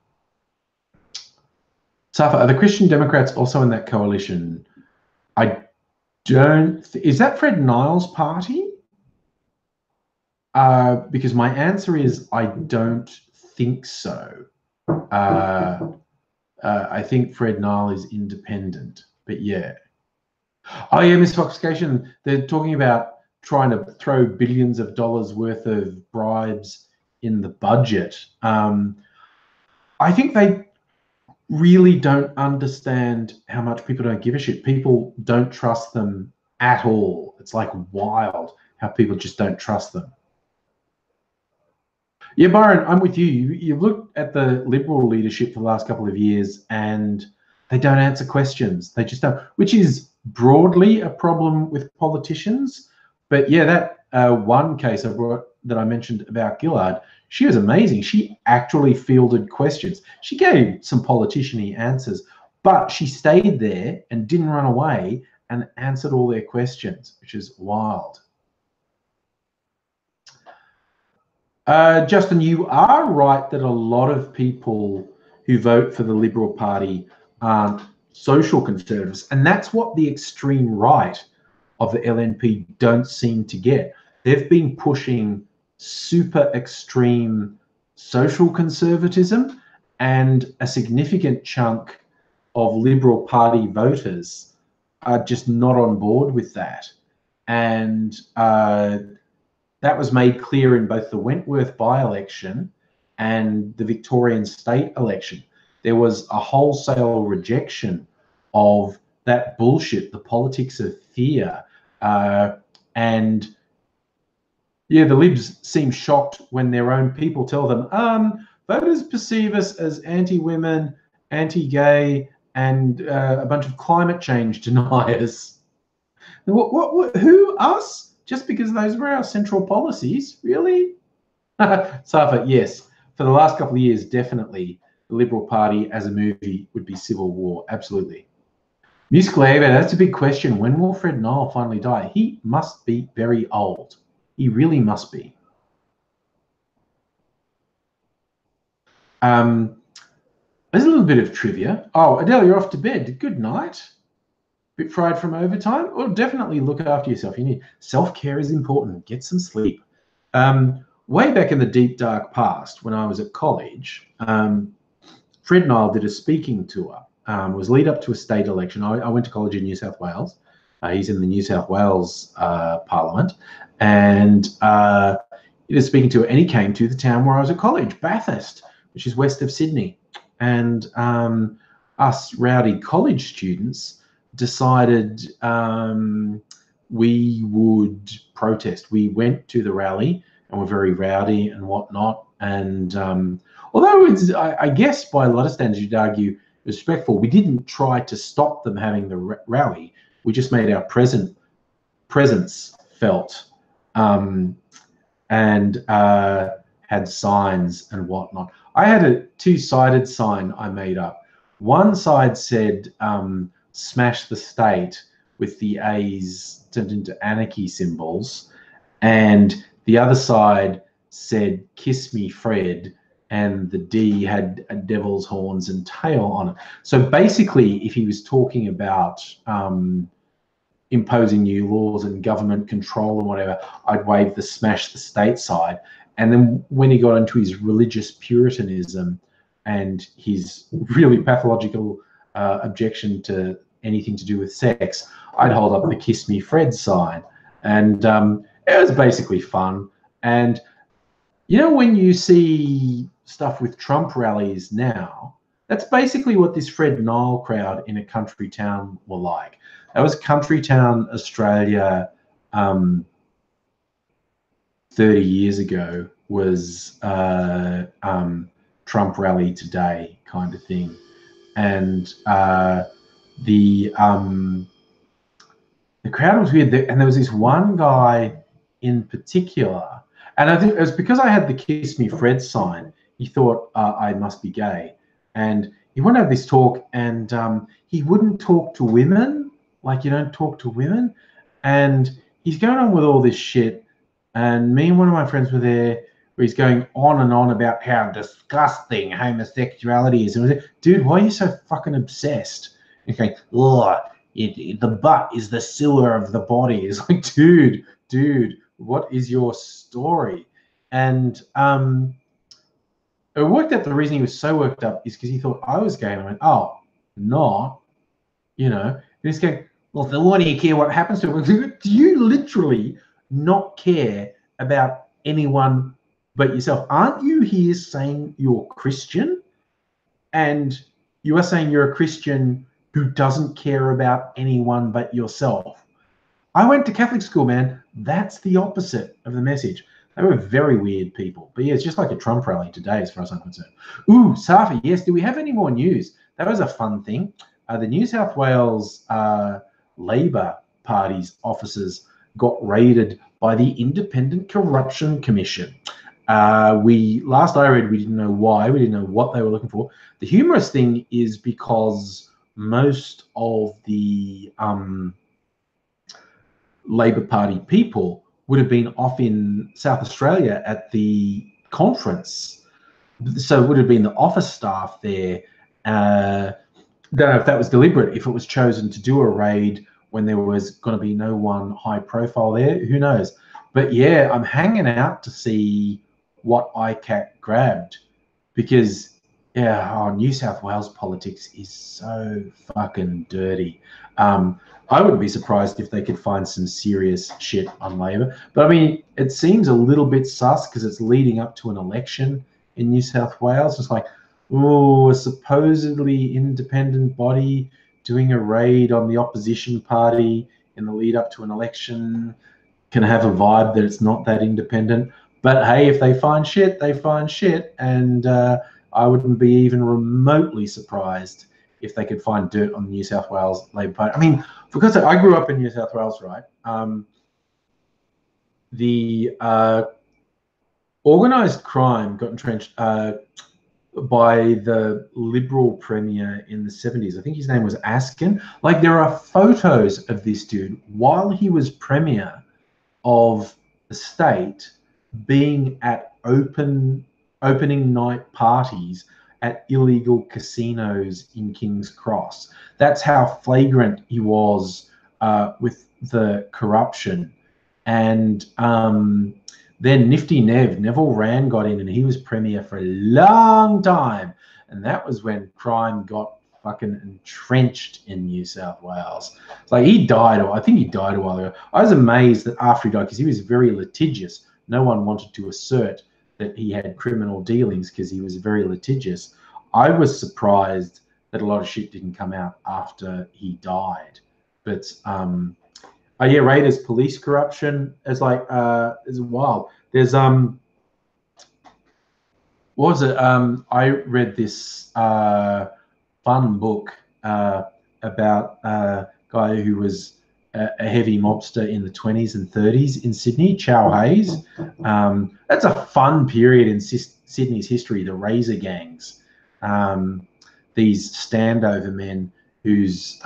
Safa, are the Christian Democrats also in that coalition? I don't. Is that Fred Niles' party? Because my answer is I don't think so. I think Fred Nile is independent, but yeah. Oh yeah, misfoxication. They're talking about trying to throw billions of dollars worth of bribes in the budget. I think they really don't understand how much people don't give a shit. People don't trust them at all. It's like wild how people just don't trust them. Yeah, Byron, I'm with you. You've looked at the Liberal leadership for the last couple of years and they don't answer questions. They just don't, which is broadly a problem with politicians. But yeah, that one case that I mentioned about Gillard, she was amazing. She actually fielded questions. She gave some politician-y answers, but she stayed there and didn't run away and answered all their questions, which is wild. Justin, you are right that a lot of people who vote for the Liberal Party aren't social conservatives, and that's what the extreme right of the LNP don't seem to get. They've been pushing super extreme social conservatism, and a significant chunk of Liberal Party voters are just not on board with that. And that was made clear in both the Wentworth by-election and the Victorian state election. There was a wholesale rejection of that bullshit, the politics of fear. And yeah, the Libs seem shocked when their own people tell them, voters perceive us as anti-women, anti-gay, and a bunch of climate change deniers. Who, us? Just because those were our central policies? Really? Safa, yes. For the last couple of years, definitely the Liberal Party as a movie would be Civil War. Absolutely. Musical Aver, that's a big question. When will Fred Nile finally die? He must be very old. He really must be. There's a little bit of trivia. Oh, Adele, you're off to bed. Good night. Bit fried from overtime? Well, definitely look after yourself. You need self-care is important. Get some sleep. Way back in the deep, dark past, when I was at college, Fred Nile did a speaking tour. It was lead up to a state election. I went to college in New South Wales. He's in the New South Wales Parliament. And he did a speaking tour, and he came to the town where I was at college, Bathurst, which is west of Sydney. And us rowdy college students decided we would protest. We went to the rally and were very rowdy and whatnot. And although it's, I guess by a lot of standards you'd argue respectful, we didn't try to stop them having the rally. We just made our presence felt and had signs and whatnot. I had a two-sided sign I made up. One side said, smash the state, with the A's turned into anarchy symbols, and the other side said kiss me Fred, and the D had a devil's horns and tail on it. So basically, if he was talking about imposing new laws and government control and whatever, I'd wave the smash the state side. And then when he got into his religious puritanism and his really pathological objection to anything to do with sex, I'd hold up the kiss me Fred sign. And it was basically fun. And You know, when you see stuff with Trump rallies now, that's basically what this Fred Nile crowd in a country town were like. That was country town Australia 30 years ago was Trump rally today kind of thing. And the crowd was weird. And there was this one guy in particular, and I think it was because I had the Kiss Me Fred sign. He thought I must be gay, and he wanted to have this talk, and he wouldn't talk to women. Like, you don't talk to women, and he's going on with all this shit. And me and one of my friends were there, where he's going on and on about how disgusting homosexuality is. And I was like, dude, why are you so fucking obsessed? He's going, ugh. The butt is the sewer of the body. It's like, dude, what is your story? And it worked out the reason he was so worked up is because he thought I was gay. And I went, oh, not, you know. And he's going, well, then why do you care what happens to him? Do you literally not care about anyone but yourself? Aren't you here saying you're Christian? And you are saying you're a Christian who doesn't care about anyone but yourself. I went to Catholic school, man. That's the opposite of the message. They were very weird people. But yeah, it's just like a Trump rally today, as far as I'm concerned. Ooh, Safi, yes. Do we have any more news? That was a fun thing. The New South Wales Labor Party's offices got raided by the Independent Corruption Commission. Last I read, we didn't know why. We didn't know what they were looking for. The humorous thing is because most of the Labor Party people would have been off in South Australia at the conference. So it would have been the office staff there. Don't know if that was deliberate, if it was chosen to do a raid when there was going to be no one high profile there. Who knows? But yeah, I'm hanging out to see what ICAC grabbed, because New South Wales politics is so fucking dirty. I wouldn't be surprised if they could find some serious shit on Labor. But I mean, it seems a little bit sus because it's leading up to an election in New South Wales. It's like, oh, a supposedly independent body doing a raid on the opposition party in the lead up to an election can have a vibe that it's not that independent. But hey, if they find shit, they find shit. And I wouldn't be even remotely surprised if they could find dirt on the New South Wales Labor Party. I mean, because I grew up in New South Wales, right? The organised crime got entrenched by the Liberal Premier in the 70s. I think his name was Askin. Like, there are photos of this dude while he was Premier of the state being at opening night parties at illegal casinos in King's Cross. That's how flagrant he was with the corruption. And then Nifty Neville Rand got in, and he was Premier for a long time. And that was when crime got fucking entrenched in New South Wales. It's like, he died, or I think he died a while ago. I was amazed that after he died, because he was very litigious. No one wanted to assert that he had criminal dealings because he was very litigious. I was surprised that a lot of shit didn't come out after he died. But yeah, Raiders police corruption is like is wild. There's what was it? I read this fun book about a guy who was a heavy mobster in the 20s and 30s in Sydney, Chow Hayes. That's a fun period in Sydney's history, the razor gangs. These standover men whose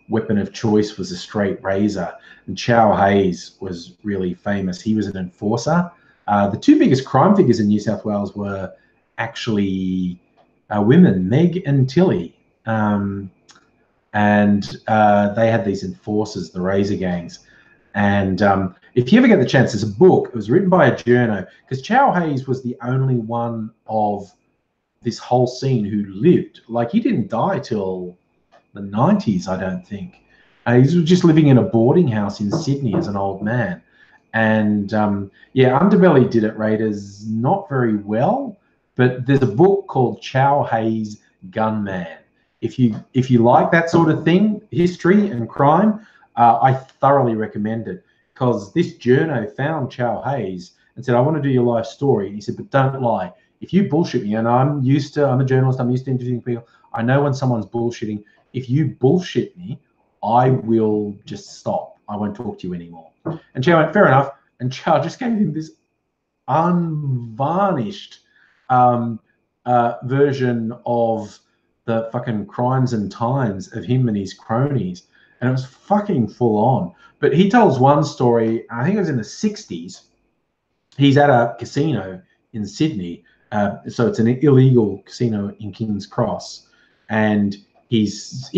weapon of choice was a straight razor. And Chow Hayes was really famous. He was an enforcer. The two biggest crime figures in New South Wales were actually women, Meg and Tilly. And they had these enforcers, the razor gangs. And if you ever get the chance, there's a book. It was written by a journo, because Chow Hayes was the only one of this whole scene who lived. Like, he didn't die till the 90s, I don't think. He was just living in a boarding house in Sydney as an old man. And yeah, Underbelly did it, Raiders, not very well. But there's a book called Chow Hay's Gunman. If you like that sort of thing, history and crime, I thoroughly recommend it, because this journo found Chow Hayes and said, I want to do your life story. He said, but don't lie. If you bullshit me, and I'm a journalist, I'm used to interviewing people. I know when someone's bullshitting. If you bullshit me, I will just stop. I won't talk to you anymore. And Chow went, fair enough. And Chow just gave him this unvarnished version of the fucking crimes and times of him and his cronies. And it was fucking full on. But he tells one story, I think it was in the 60s. He's at a casino in Sydney. So it's an illegal casino in King's Cross. And he's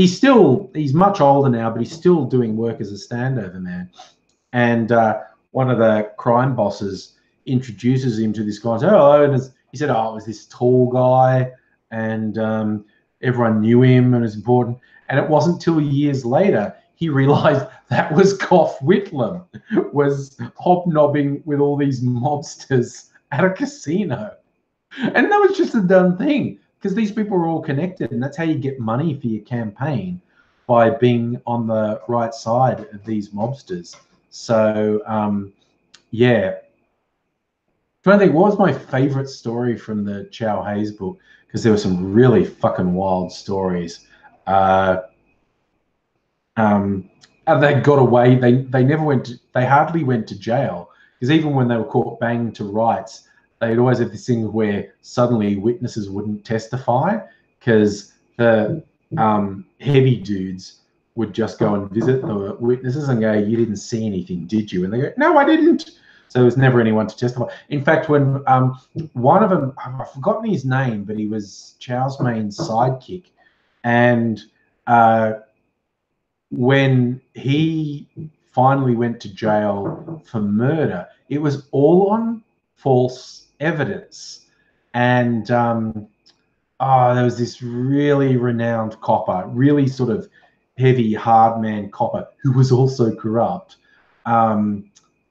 much older now, but he's still doing work as a standover man. And one of the crime bosses introduces him to this guy. Hello, and he said, "Oh, it was this tall guy, and everyone knew him, and it was important." And it wasn't till years later he realised that was Gough Whitlam, was hobnobbing with all these mobsters at a casino, and that was just a done thing, because these people are all connected, and that's how you get money for your campaign, by being on the right side of these mobsters. So yeah. I think, what was my favorite story from the Chow Hayes book? Because there were some really fucking wild stories. They got away. They never went. They hardly went to jail, because even when they were caught banging to rights, they'd always have this thing where suddenly witnesses wouldn't testify, because the heavy dudes would just go and visit the witnesses and go, "You didn't see anything, did you?" And they go, "No, I didn't." So there was never anyone to testify. In fact, when one of them, I've forgotten his name, but he was Chow's main sidekick. And when he finally went to jail for murder, it was all on false evidence. And there was this really renowned copper, really sort of heavy, hard man copper, who was also corrupt.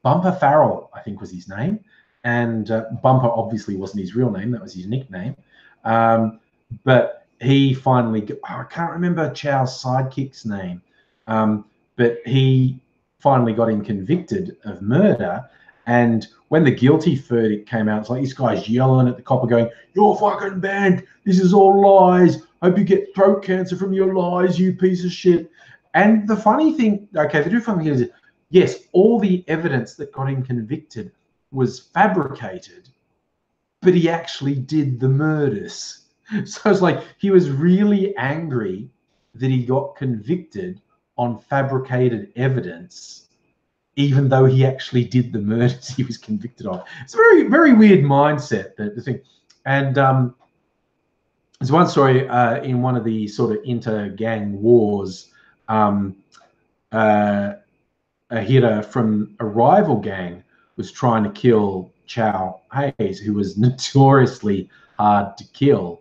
Bumper Farrell, I think, was his name. And Bumper obviously wasn't his real name. That was his nickname. But he finally, I can't remember Chow's sidekick's name, but he finally got him convicted of murder. And when the guilty verdict came out, it's like this guy's yelling at the copper going, "You're fucking banned. This is all lies. Hope you get throat cancer from your lies, you piece of shit." And the funny thing, okay, the different thing is, yes, all the evidence that got him convicted was fabricated, but he actually did the murders. So it's like he was really angry that he got convicted on fabricated evidence, even though he actually did the murders he was convicted of. It's a very, very weird mindset, the thing. And there's one story in one of the sort of inter-gang wars, a hitter from a rival gang was trying to kill Chow Hayes, who was notoriously hard to kill.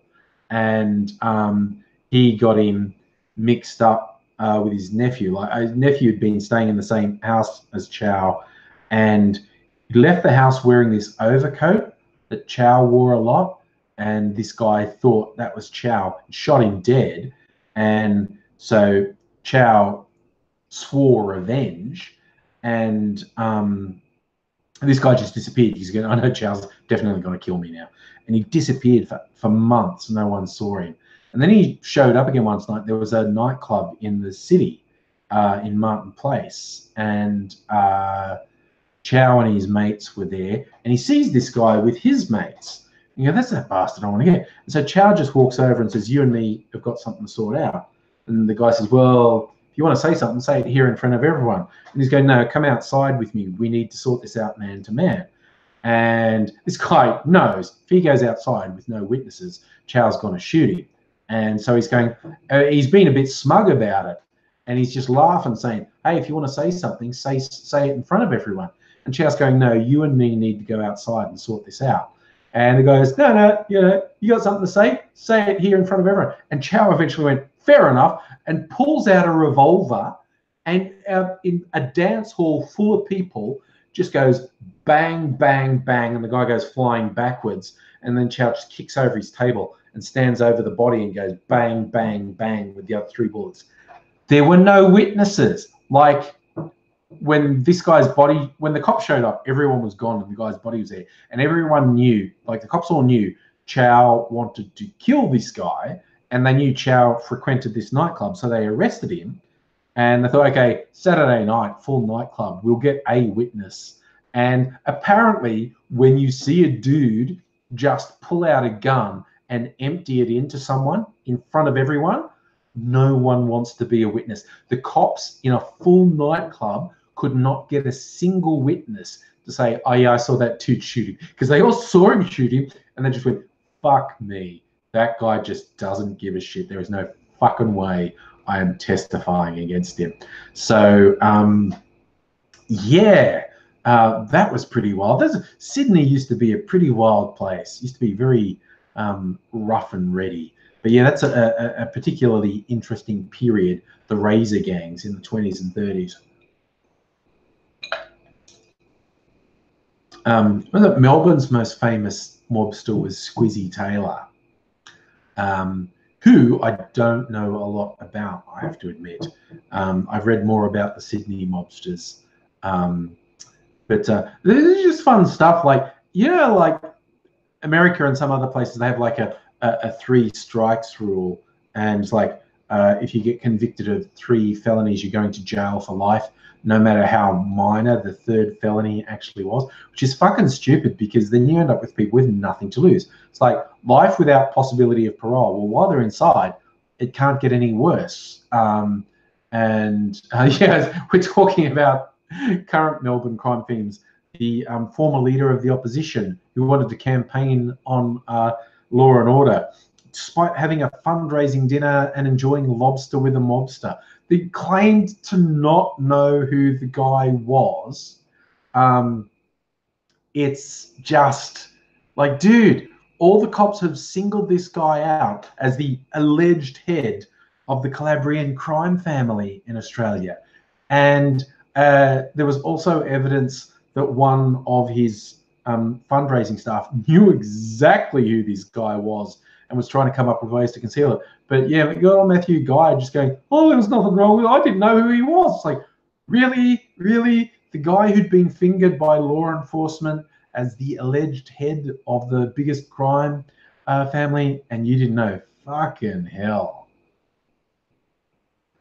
And he got him mixed up with his nephew. Like, his nephew had been staying in the same house as Chow, and he left the house wearing this overcoat that Chow wore a lot. And this guy thought that was Chow, shot him dead. And so Chow swore revenge, and this guy just disappeared. He's going, "I know Chow's definitely going to kill me now." And he disappeared for months. No one saw him. And then he showed up again once night. There was a nightclub in the city, in Martin Place, and Chow and his mates were there, and he sees this guy with his mates. You know, "That's that bastard I want to get." And so Chow just walks over and says, "You and me have got something to sort out." And the guy says, "Well, if you want to say something, say it here in front of everyone." And he's going, "No, come outside with me. We need to sort this out man to man." And this guy knows if he goes outside with no witnesses, Chow's going to shoot him. And so he's going, he's been a bit smug about it. And he's just laughing, saying, "Hey, if you want to say something, say it in front of everyone." And Chow's going, "No, you and me need to go outside and sort this out." And the guy goes, No, you got something to say it here in front of everyone." And Chow eventually went, "Fair enough," and pulls out a revolver, and in a dance hall full of people, just goes bang, bang, bang, and the guy goes flying backwards. And then Chow just kicks over his table and stands over the body and goes bang, bang, bang with the other 3 bullets. There were no witnesses. Like, when this guy's body, when the cops showed up, everyone was gone and the guy's body was there. And everyone knew, like the cops all knew, Chow wanted to kill this guy, and they knew Chow frequented this nightclub, so they arrested him. And they thought, okay, Saturday night, full nightclub, we'll get a witness. And apparently, when you see a dude just pull out a gun and empty it into someone in front of everyone, no one wants to be a witness. The cops in a full nightclub could not get a single witness to say, oh yeah, I saw that dude shooting, because they all saw him shooting and they just went, fuck me, that guy just doesn't give a shit. There is no fucking way I am testifying against him. So yeah, that was pretty wild. Sydney used to be a pretty wild place. Used to be very rough and ready. But yeah, that's a particularly interesting period, the razor gangs in the 20s and 30s. Melbourne's most famous mobster was Squizzy Taylor, who I don't know a lot about, I have to admit. I've read more about the Sydney mobsters. But this is just fun stuff. Like, you know, like America and some other places, they have like a 3 strikes rule. And it's like, if you get convicted of 3 felonies, you're going to jail for life, no matter how minor the 3rd felony actually was, which is fucking stupid, because then you end up with people with nothing to lose. It's like life without possibility of parole. Well, while they're inside, it can't get any worse. Yeah, we're talking about current Melbourne crime themes. The former leader of the opposition who wanted to campaign on law and order, despite having a fundraising dinner and enjoying lobster with a mobster. They claimed to not know who the guy was. It's just like, dude, all the cops have singled this guy out as the alleged head of the Calabrian crime family in Australia. And there was also evidence that one of his fundraising staff knew exactly who this guy was and was trying to come up with ways to conceal it. But yeah, we got on Matthew Guy just going, oh, there was nothing wrong with it. I didn't know who he was. It's like, really? Really? The guy who'd been fingered by law enforcement as the alleged head of the biggest crime family, and you didn't know? Fucking hell.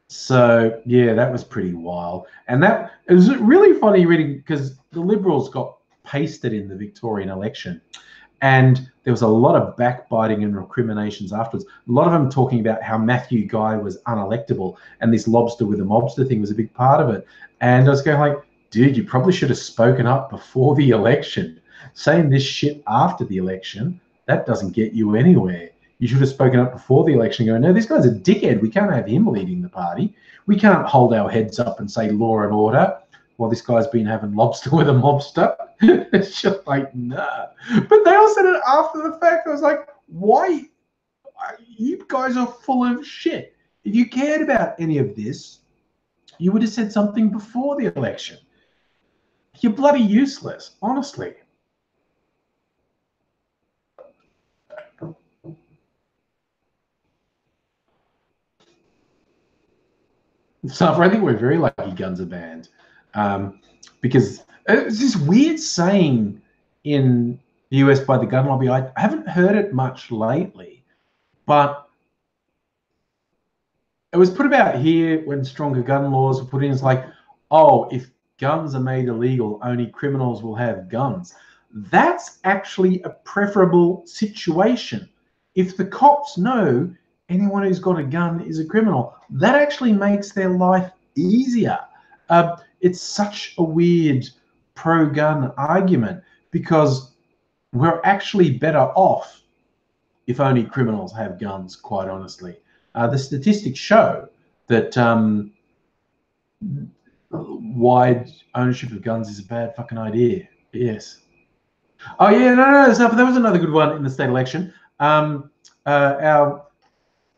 So yeah, that was pretty wild. And that, it was really funny reading, because the Liberals got pasted in the Victorian election. And there was a lot of backbiting and recriminations afterwards. A lot of them talking about how Matthew Guy was unelectable, and this lobster with a mobster thing was a big part of it. And I was going like, dude, you probably should have spoken up before the election. Saying this shit after the election, that doesn't get you anywhere. You should have spoken up before the election, going, no, this guy's a dickhead. We can't have him leading the party. We can't hold our heads up and say law and order while this guy's been having lobster with a mobster. It's just like, nah. But they all said it after the fact. I was like, why? You guys are full of shit. If you cared about any of this, you would have said something before the election. You're bloody useless, honestly. So I think we're very lucky guns are banned, because it's this weird saying in the US by the gun lobby. I haven't heard it much lately, but it was put about here when stronger gun laws were put in. It's like, oh, if guns are made illegal, only criminals will have guns. That's actually a preferable situation. If the cops know anyone who's got a gun is a criminal, that actually makes their life easier. It's such a weird pro-gun argument, because we're actually better off if only criminals have guns, quite honestly. The statistics show that wide ownership of guns is a bad fucking idea. Yes. Oh yeah, no. So there was another good one in the state election.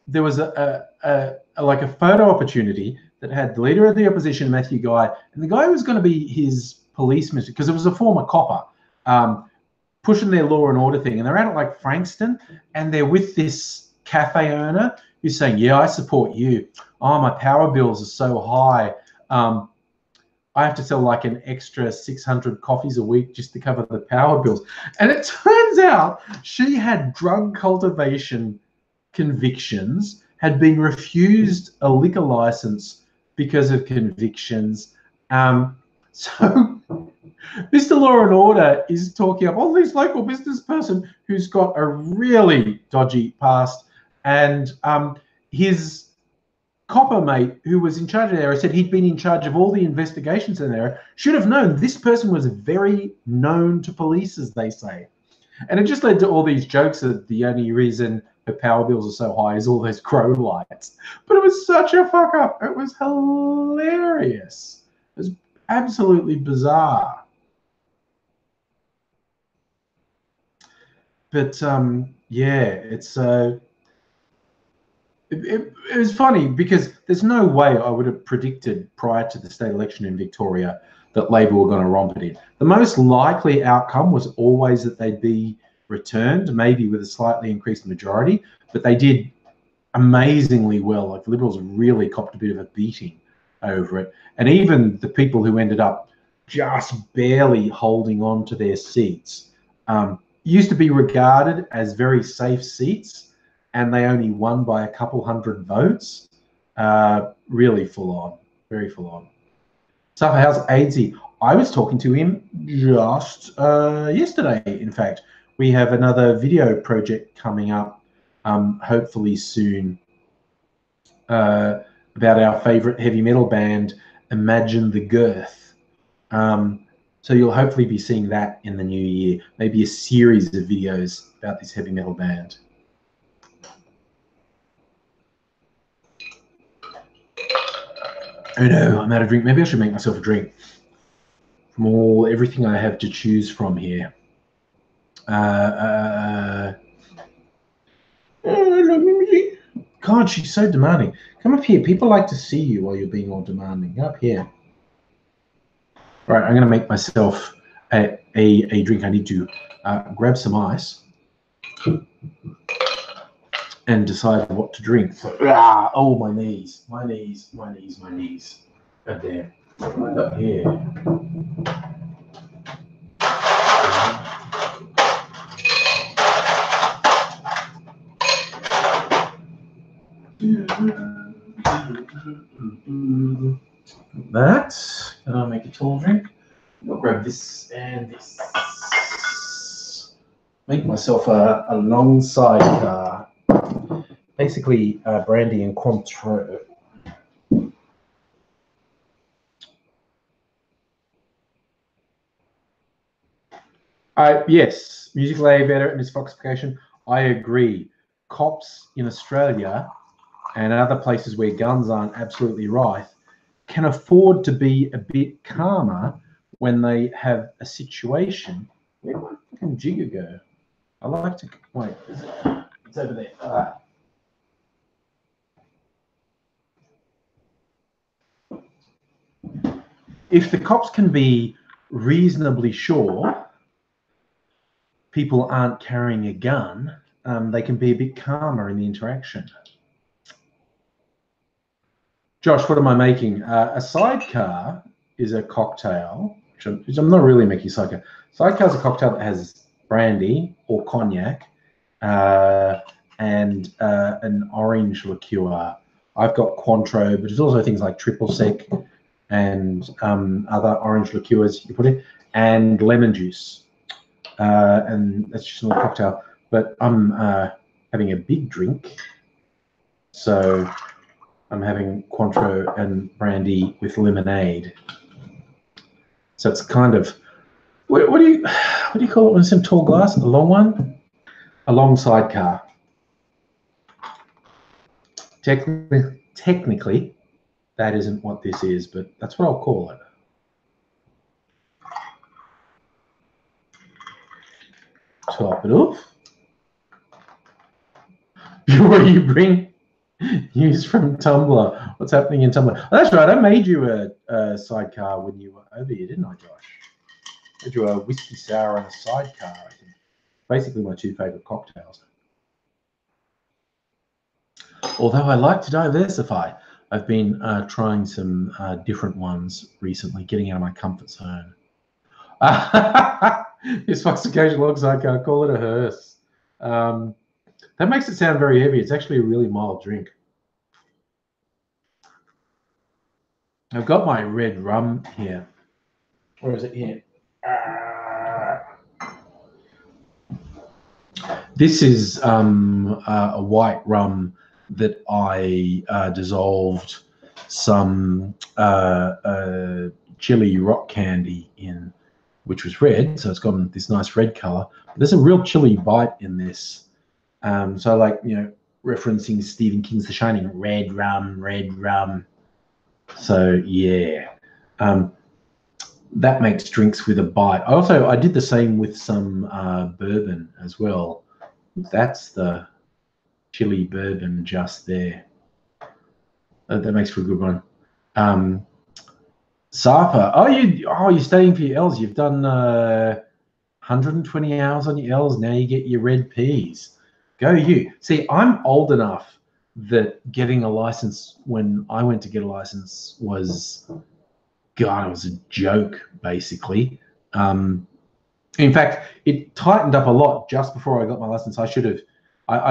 There was like a photo opportunity that had the leader of the opposition, Matthew Guy, and the guy who was going to be his policemen, because it was a former copper, pushing their law and order thing, and they're out at like Frankston, and they're with this cafe owner who's saying, yeah, I support you. Oh, my power bills are so high. I have to sell like an extra 600 coffees a week just to cover the power bills. And it turns out she had drug cultivation convictions, had been refused a liquor license because of convictions. So Mr. Law and Order is talking up all this local business person who's got a really dodgy past, and his copper mate who was in charge of the area said he'd been in charge of all the investigations in there, should have known this person was very known to police, as they say. And it just led to all these jokes that the only reason her power bills are so high is all those crow lights. But it was such a fuck up. It was hilarious. It was absolutely bizarre. But yeah, it's it was funny because there's no way I would have predicted prior to the state election in Victoria that Labor were going to romp it in. The most likely outcome was always that they'd be returned, maybe with a slightly increased majority, but they did amazingly well. Like the Liberals really copped a bit of a beating over it. And even the people who ended up just barely holding on to their seats used to be regarded as very safe seats, and they only won by a couple hundred votes. Really full on, very full on. So how's Aidsy? I was talking to him just yesterday, in fact. We have another video project coming up, hopefully soon, about our favorite heavy metal band, Imagine the Girth. So you'll hopefully be seeing that in the new year, maybe a series of videos about this heavy metal band. Oh no, I'm out of drink. Maybe I should make myself a drink from everything I have to choose from here. God, she's so demanding. Come up here. People like to see you while you're being all demanding. Up here. All right, I'm going to make myself a drink. I need to grab some ice and decide what to drink. So, oh, my knees, my knees, my knees, my knees. Up there. Right up here. That. Can I make a tall drink? I'll grab this and this. Make myself a long sidecar. Basically, brandy and Cointreau. Yes, musical aid better and misfoxification. I agree. Cops in Australia and other places where guns aren't absolutely rife can afford to be a bit calmer when they have a situation. Where did my fucking jigger go? I like to wait. It's over there. If the cops can be reasonably sure people aren't carrying a gun, they can be a bit calmer in the interaction. Josh, what am I making? A sidecar is a cocktail, which I'm not really making sidecar. Sidecar is a cocktail that has brandy or cognac and an orange liqueur. I've got Cointreau, but there's also things like triple sec and other orange liqueurs you put in, and lemon juice. And that's just a little cocktail. But I'm having a big drink, so I'm having Cointreau and brandy with lemonade. So it's kind of what do you call it when it's in tall glass? A long one, a long sidecar. Technically, that isn't what this is, but that's what I'll call it. Top it off. What do you bring? News from Tumblr. What's happening in Tumblr? Oh, that's right. I made you a sidecar when you were over here, didn't I, Josh? I made you a whiskey sour and a sidecar, I think. Basically my two favourite cocktails. Although I like to diversify. I've been trying some different ones recently, getting out of my comfort zone. This Fox occasion looks like I call it a hearse. That makes it sound very heavy. It's actually a really mild drink. I've got my red rum here. Where is it here? This is a white rum that I dissolved some chili rock candy in, which was red, so it's got this nice red color. But there's a real chili bite in this. So like, you know, referencing Stephen King's The Shining, red rum, red rum. So yeah, that makes drinks with a bite. I did the same with some bourbon as well. That's the chili bourbon just there. That makes for a good one. Sarpa, you're studying for your L's. You've done 120 hours on your L's. Now you get your red P's. Go you. See, I'm old enough that getting a license when I went to get a license was, God, it was a joke, basically. In fact, it tightened up a lot just before I got my license. I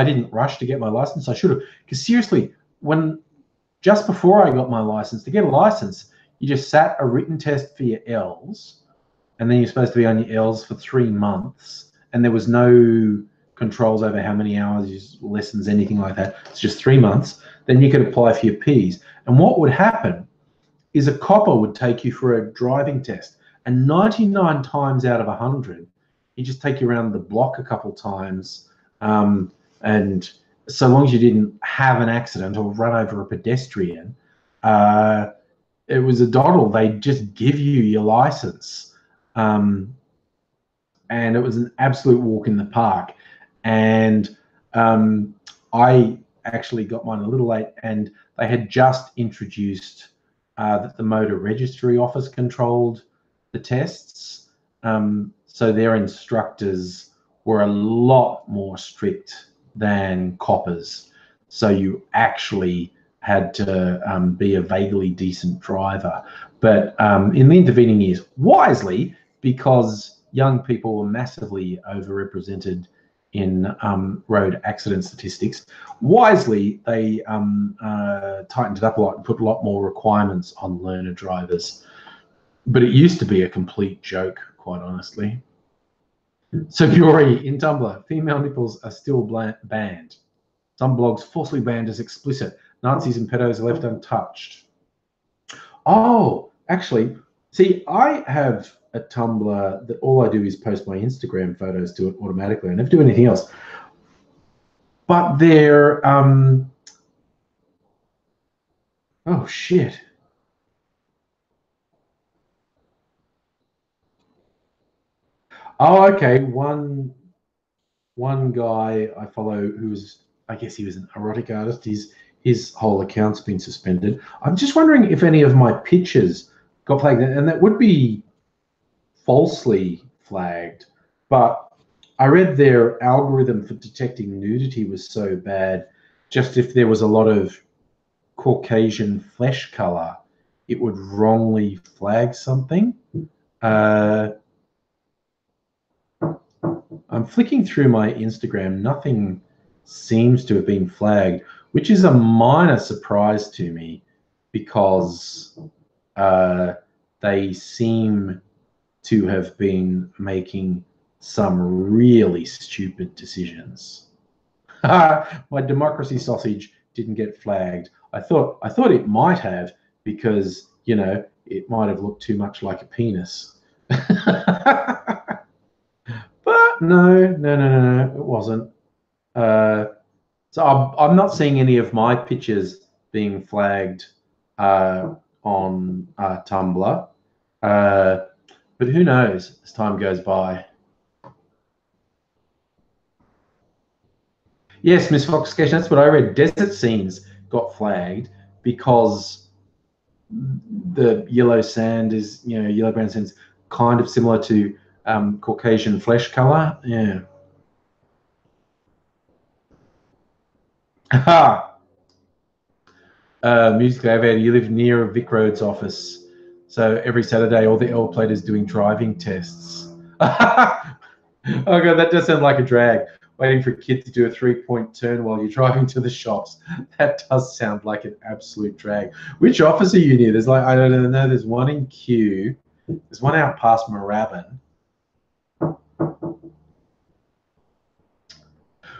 didn't rush to get my license. I should have, because seriously, just before I got my license, to get a license, you just sat a written test for your L's, and then you're supposed to be on your L's for 3 months, and there was no controls over how many hours, lessons, anything like that. It's just 3 months. Then you could apply for your P's. And what would happen is a copper would take you for a driving test, and 99 times out of 100, he'd just take you around the block a couple times, and so long as you didn't have an accident or run over a pedestrian, it was a doddle. They'd just give you your license, and it was an absolute walk in the park. And I actually got mine a little late, and they had just introduced that the Motor Registry Office controlled the tests. So their instructors were a lot more strict than coppers. So you actually had to be a vaguely decent driver. But in the intervening years, wisely, because young people were massively overrepresented in road accident statistics, wisely, they tightened it up a lot and put a lot more requirements on learner drivers. But it used to be a complete joke, quite honestly. So Fiore in Tumblr, female nipples are still banned. Some blogs falsely banned as explicit. Nazis and pedos are left untouched. Oh, actually, see, I have a Tumblr that all I do is post my Instagram photos to it automatically. I never do anything else. But they're, oh shit. Oh, okay. One guy I follow who's, I guess he was an erotic artist. His whole account's been suspended. I'm just wondering if any of my pictures got flagged, and that would be falsely flagged. But I read their algorithm for detecting nudity was so bad, just if there was a lot of Caucasian flesh color, it would wrongly flag something. I'm flicking through my Instagram. Nothing seems to have been flagged, which is a minor surprise to me because they seem to have been making some really stupid decisions. My democracy sausage didn't get flagged. I thought it might have, because, you know, it might have looked too much like a penis. But no, it wasn't. So I'm not seeing any of my pictures being flagged on Tumblr. But who knows as time goes by. Yes, Miss Foxcation, that's what I read. Desert scenes. got flagged because the yellow sand is, yellow brown sand is kind of similar to Caucasian flesh color. Yeah. Music Aviator, you live near Vic Road's office, so every Saturday all the L platers doing driving tests. Oh god, that does sound like a drag. Waiting for a kid to do a 3-point turn while you're driving to the shops. That does sound like an absolute drag. Which office are you near? There's I don't know. There's one in Kew. There's one out past Moorabbin.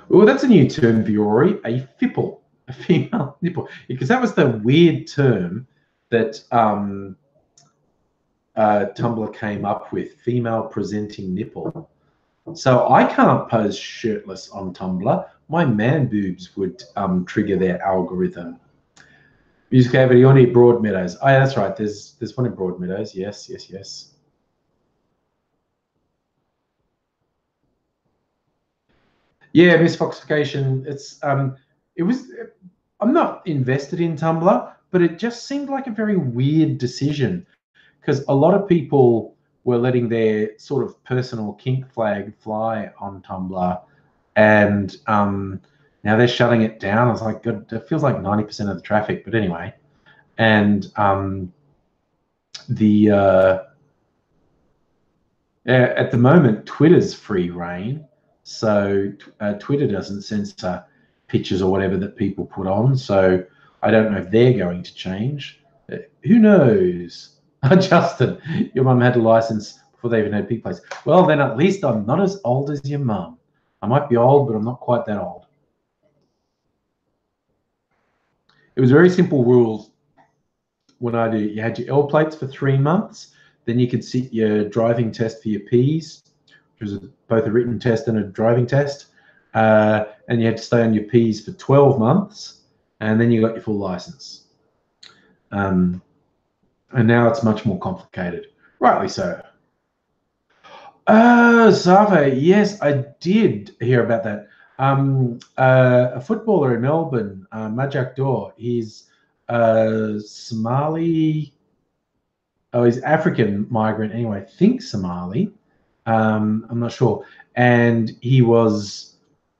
Oh, that's a new term, Viore. A fipple, a female nipple, because that was the weird term that Tumblr came up with, female presenting nipple. So I can't pose shirtless on Tumblr. My man boobs would trigger their algorithm. Music Cavity on Broadmeadows. Oh, yeah, that's right. There's one in Broadmeadows. Yes. Yeah, misfoxification. I'm not invested in Tumblr, but it just seemed like a very weird decision because a lot of people were letting their sort of personal kink flag fly on Tumblr, and now they're shutting it down. I was like, God, it feels like 90% of the traffic, but anyway. And at the moment, Twitter's free reign, so Twitter doesn't censor pictures or whatever that people put on. So I don't know if they're going to change. Who knows? Justin, your mum had a license before they even had pig plates. Well, then at least I'm not as old as your mum. I might be old, but I'm not quite that old. It was very simple rules when I did. You had your L plates for 3 months. Then you could sit your driving test for your Ps, which was both a written test and a driving test. And you had to stay on your Ps for 12 months, and then you got your full license. And now it's much more complicated. Rightly so. Save, yes, I did hear about that. A footballer in Melbourne, Majak Dor, he's Somali. Oh, he's African migrant anyway. I think Somali. I'm not sure. And he was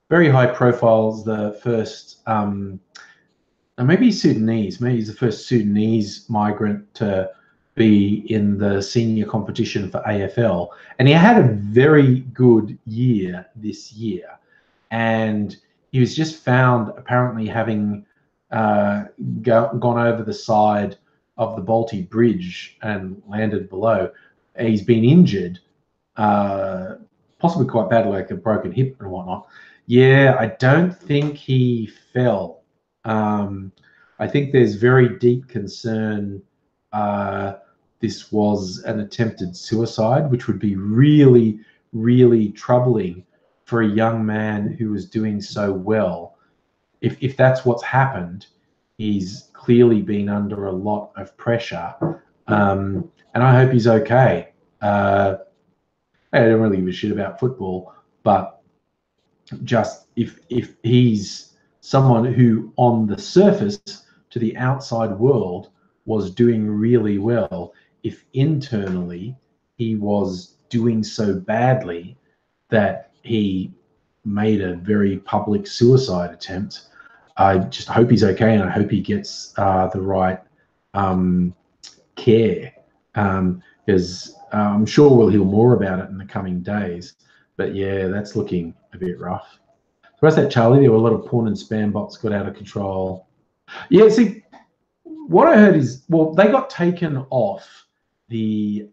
very high profile. The first, maybe he's Sudanese. Maybe he's the first Sudanese migrant to be in the senior competition for AFL. And he had a very good year this year. And he was just found apparently having gone over the side of the Balti Bridge and landed below. He's been injured, possibly quite badly, like a broken hip and whatnot. Yeah, I don't think he fell. I think there's very deep concern this was an attempted suicide, which would be really, really troubling for a young man who was doing so well. If that's what's happened, he's clearly been under a lot of pressure, and I hope he's okay. I don't really give a shit about football, but just if he's someone who on the surface to the outside world was doing really well, if internally he was doing so badly that he made a very public suicide attempt, I just hope he's okay, and I hope he gets the right care, because I'm sure we'll hear more about it in the coming days. But yeah, that's looking a bit rough. So what's that, Charlie? There were a lot of porn and spam bots got out of control. Yeah, see, what I heard is, well, they got taken off the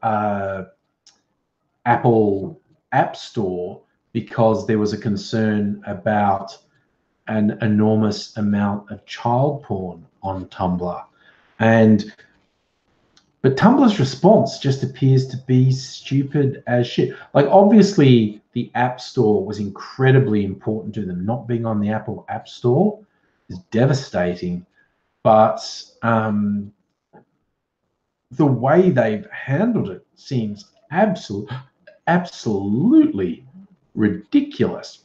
Apple App Store because there was a concern about an enormous amount of child porn on Tumblr. But Tumblr's response just appears to be stupid as shit. Like, obviously, the App Store was incredibly important to them. Not being on the Apple App Store is devastating. But the way they've handled it seems absolutely ridiculous.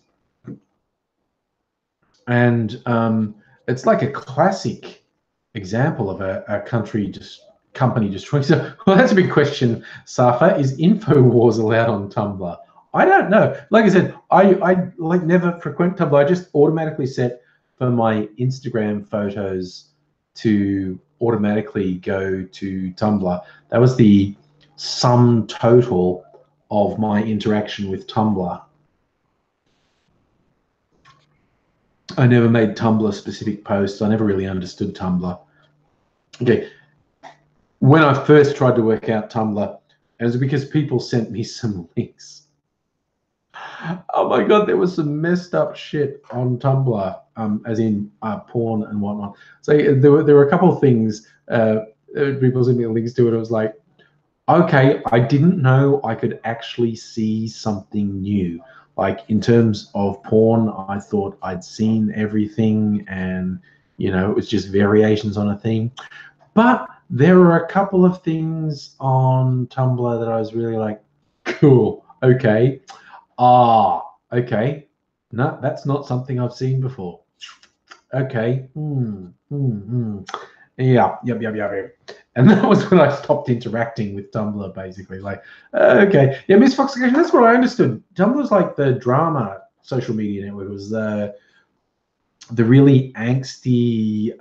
And it's like a classic example of a company destroying. So, well, that's a big question, Safa. Is InfoWars allowed on Tumblr? I don't know. Like I said, I like never frequent Tumblr. I just automatically set for my Instagram photos to automatically go to Tumblr. That was the sum total of my interaction with Tumblr. I never made Tumblr specific posts. I never really understood Tumblr. Okay. When I first tried to work out Tumblr, it was because people sent me some links. Oh my God, there was some messed up shit on Tumblr, as in porn and whatnot. So there were a couple of things people sent me links to it. It was like, okay, I didn't know I could actually see something new. Like in terms of porn, I thought I'd seen everything and, you know, it was just variations on a theme. But there were a couple of things on Tumblr that I was really like, cool, okay. Okay. No, that's not something I've seen before. Okay. Yeah, yep. And that was when I stopped interacting with Tumblr, basically. Like, okay. Yeah, Miss Foxification, that's what I understood. Tumblr's like the drama social media network. It was the really angsty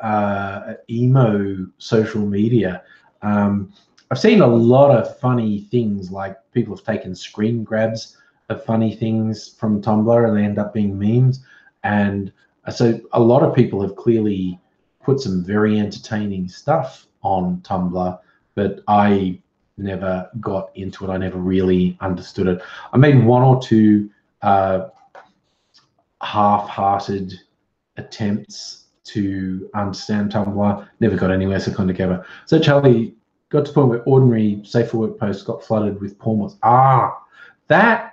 emo social media. I've seen a lot of funny things, like people have taken screen grabs of funny things from Tumblr and they end up being memes. And so a lot of people have clearly put some very entertaining stuff on Tumblr, but I never got into it. I never really understood it. I made one or two half-hearted attempts to understand Tumblr, never got anywhere, so kind of gave up. So Charlie got to the point where ordinary safe for work posts got flooded with porn bots. That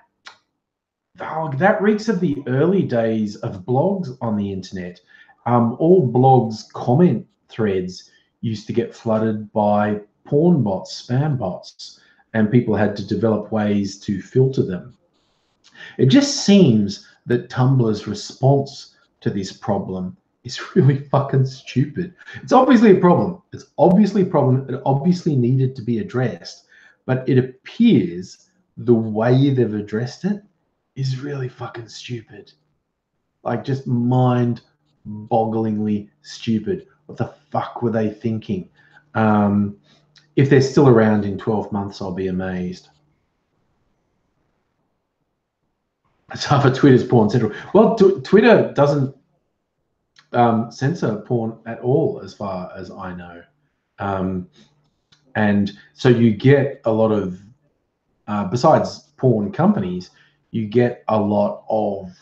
reeks of the early days of blogs on the internet. All blogs comment threads used to get flooded by porn bots, spam bots, and people had to develop ways to filter them. It just seems that Tumblr's response to this problem is really fucking stupid. It's obviously a problem. It's obviously a problem. It obviously needed to be addressed, but it appears the way they've addressed it is really fucking stupid. Like, just mind-bogglingly stupid. What the fuck were they thinking? If they're still around in 12 months, I'll be amazed. So for Twitter's porn central. Well, Twitter doesn't censor porn at all, as far as I know. And so you get a lot of, besides porn companies, you get a lot of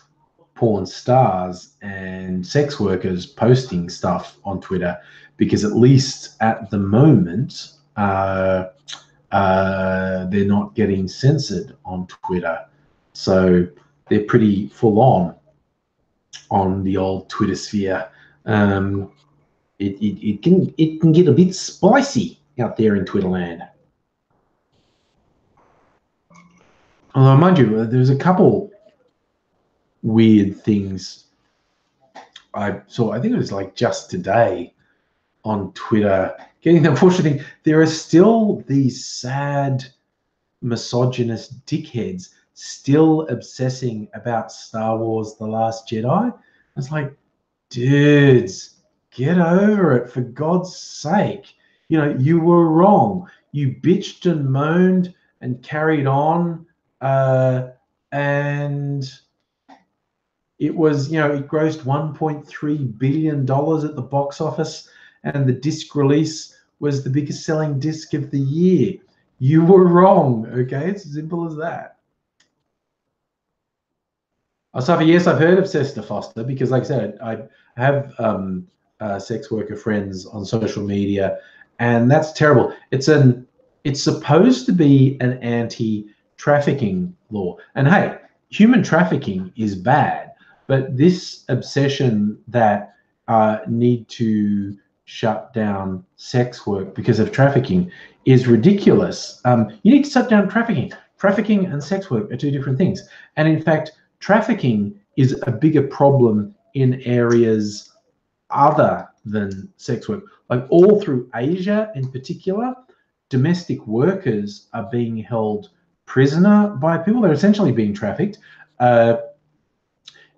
porn stars and sex workers posting stuff on Twitter, because at least at the moment, they're not getting censored on Twitter. So they're pretty full on the old Twitter sphere. It can get a bit spicy out there in Twitterland. Although, mind you, there's a couple weird things I saw. I think it was like just today on Twitter. Getting the unfortunate thing, there are still these sad, misogynist dickheads still obsessing about Star Wars: The Last Jedi. It's like, dudes, get over it, for God's sake. You know, you were wrong. You bitched and moaned and carried on, and it was, you know, it grossed $1.3 billion at the box office, and the disc release was the biggest selling disc of the year. You were wrong, okay? It's as simple as that. So yes, I've heard of Sesta Foster, because, like I said, I have sex worker friends on social media, and that's terrible. It's supposed to be an anti-trafficking law, and hey, human trafficking is bad, but this obsession that need to shut down sex work because of trafficking is ridiculous. You need to shut down trafficking. Trafficking and sex work are two different things, and in fact, trafficking is a bigger problem in areas other than sex work. Like all through Asia in particular, domestic workers are being held prisoner by people. They're essentially being trafficked.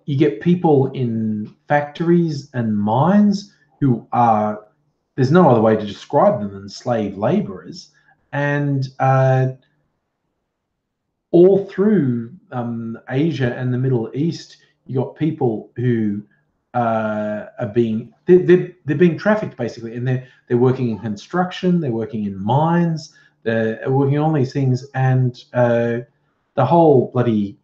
You get people in factories and mines who are, there's no other way to describe them than slave laborers. And all through Asia and the Middle East, you got people who are being, they're being trafficked basically, and they're working in construction, they're working in mines, they're working on these things, and the whole bloody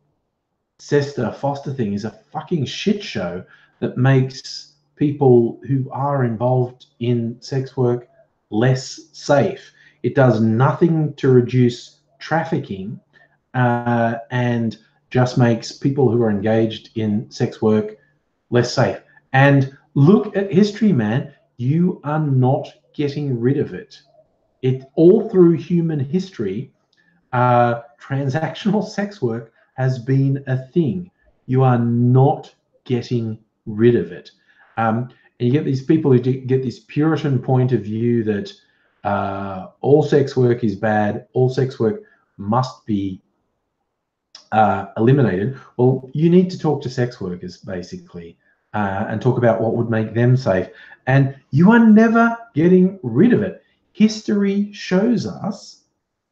Sester Foster thing is a fucking shit show that makes people who are involved in sex work less safe. It does nothing to reduce trafficking, and just makes people who are engaged in sex work less safe. And look at history, man. You are not getting rid of it. It all through human history, transactional sex work has been a thing. You are not getting rid of it. And you get these people who get this Puritan point of view that all sex work is bad, all sex work must be eliminated. Well, you need to talk to sex workers basically and talk about what would make them safe. And you are never getting rid of it. History shows us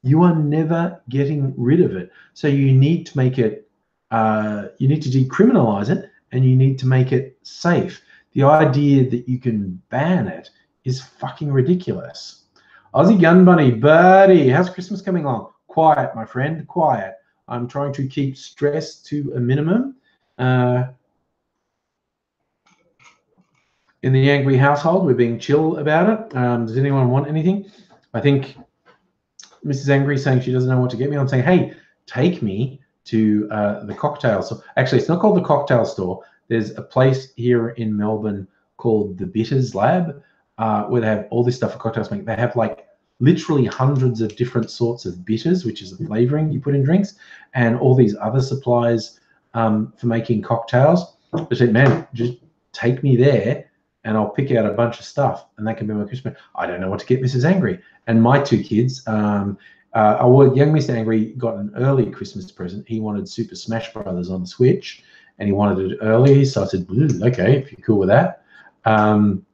you are never getting rid of it. So you need to make it, you need to decriminalize it, and you need to make it safe. The idea that you can ban it is fucking ridiculous. Aussie Gun Bunny, buddy, how's Christmas coming along? Quiet, my friend, quiet. I'm trying to keep stress to a minimum. In the Angry household, we're being chill about it. Does anyone want anything? I think Mrs. Angry is saying she doesn't know what to get me. I'm saying, hey, take me to the cocktail store. Actually, it's not called the cocktail store. There's a place here in Melbourne called the Bitters Lab, where they have all this stuff for cocktails. They have like literally hundreds of different sorts of bitters, which is the flavoring you put in drinks, and all these other supplies for making cocktails. I said, man, just take me there and I'll pick out a bunch of stuff, and that can be my Christmas. I don't know what to get Mrs. Angry. And my two kids, young Mr. Angry got an early Christmas present. He wanted Super Smash Brothers on the Switch, and he wanted it early. So I said, okay, if you're cool with that. Young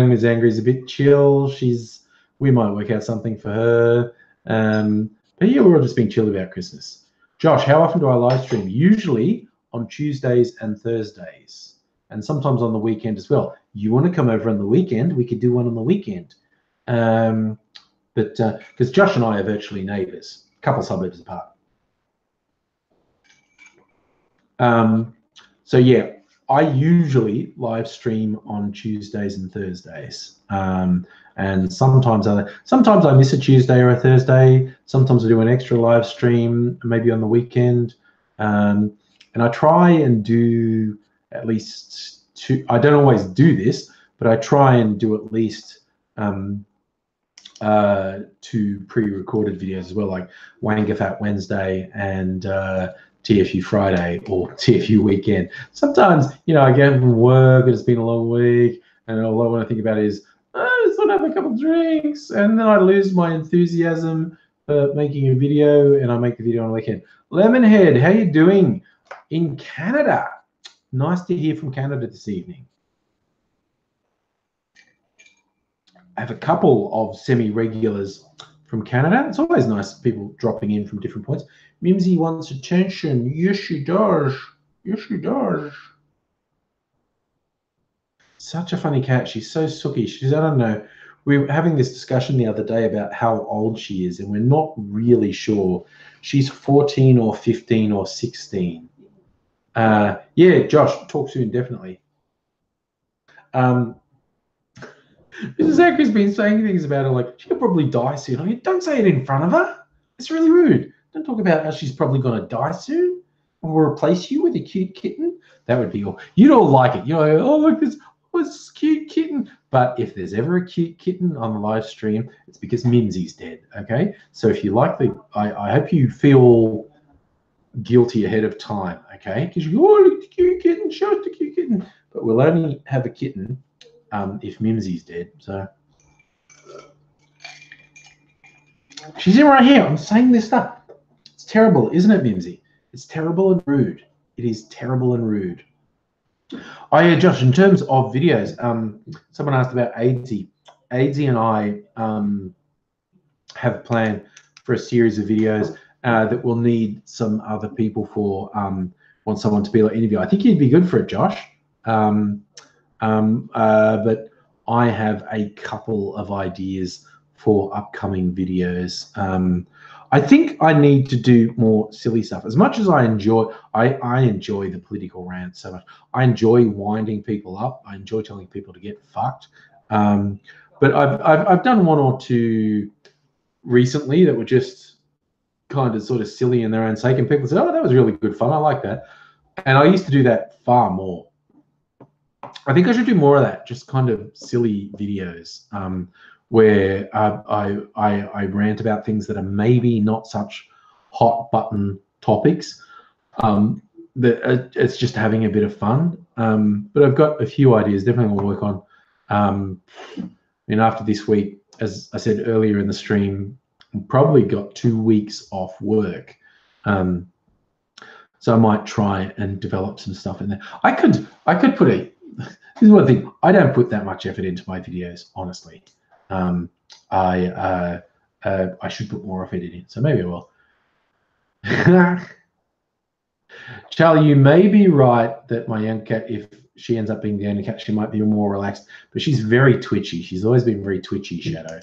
Ms. Angry is a bit chill. We might work out something for her. But yeah, we're all just being chill about Christmas. Josh, how often do I live stream? Usually on Tuesdays and Thursdays, and sometimes on the weekend as well. You want to come over on the weekend, we could do one on the weekend. But because Josh and I are virtually neighbours, a couple suburbs apart. So yeah, I usually live stream on Tuesdays and Thursdays. And sometimes I miss a Tuesday or a Thursday. Sometimes I do an extra live stream, maybe on the weekend. And I try and do at least two. I don't always do this, but I try and do at least 2 pre-recorded videos as well, like Wanga Fat Wednesday and TFU Friday or TFU Weekend. Sometimes, I get from work and it's been a long week, and all I want to think about is, I just want to have a couple of drinks, and then I lose my enthusiasm for making a video, and I make the video on the weekend. Lemonhead, how you doing in Canada? Nice to hear from Canada this evening. I have a couple of semi-regulars from Canada. It's always nice people dropping in from different points. Mimsy wants attention. Yes, she does. Yes, she does. Such a funny cat. She's so sooky. I don't know. We were having this discussion the other day about how old she is, and we're not really sure. She's 14 or 15 or 16. Yeah, Josh, talk soon, definitely. Mrs. Zachary's been saying things about her, like she could probably die soon. I mean, don't say it in front of her. It's really rude. Don't talk about how she's probably going to die soon, and we'll replace you with a cute kitten. That would be all. You'd all like it. Oh, look, this cute kitten. But if there's ever a cute kitten on the live stream, it's because Mimsy's dead. Okay, so if you like I hope you feel guilty ahead of time, okay? Because you go, oh, look at the cute kitten, show us the cute kitten. But we'll only have a kitten if Mimsy's dead. So she's in right here. I'm saying this stuff. It's terrible, isn't it, Mimsy? It's terrible and rude. It is terrible and rude. Oh yeah, Josh, in terms of videos, someone asked about AngryAussie. AngryAussie and I have a plan for a series of videos that will need some other people for, want someone to be like interview. I think you'd be good for it, Josh. But I have a couple of ideas for upcoming videos. I think I need to do more silly stuff. As much as I enjoy the political rant so much. I enjoy winding people up. I enjoy telling people to get fucked. But I've done one or two recently that were just kind of sort of silly in their own sake, and people said, "Oh, that was really good fun. I like that." And I used to do that far more. I think I should do more of that, just kind of silly videos. Where I rant about things that are maybe not such hot button topics. It's just having a bit of fun. But I've got a few ideas. Definitely will work on. After this week, as I said earlier in the stream, I've probably got 2 weeks off work. So I might try and develop some stuff in there. I could put a. This is one thing. I don't put that much effort into my videos, honestly. I should put more effort in it, so maybe I will. Charlie, you may be right that my young cat, if she ends up being the only cat, she might be more relaxed, but she's very twitchy. She's always been very twitchy, Shadow.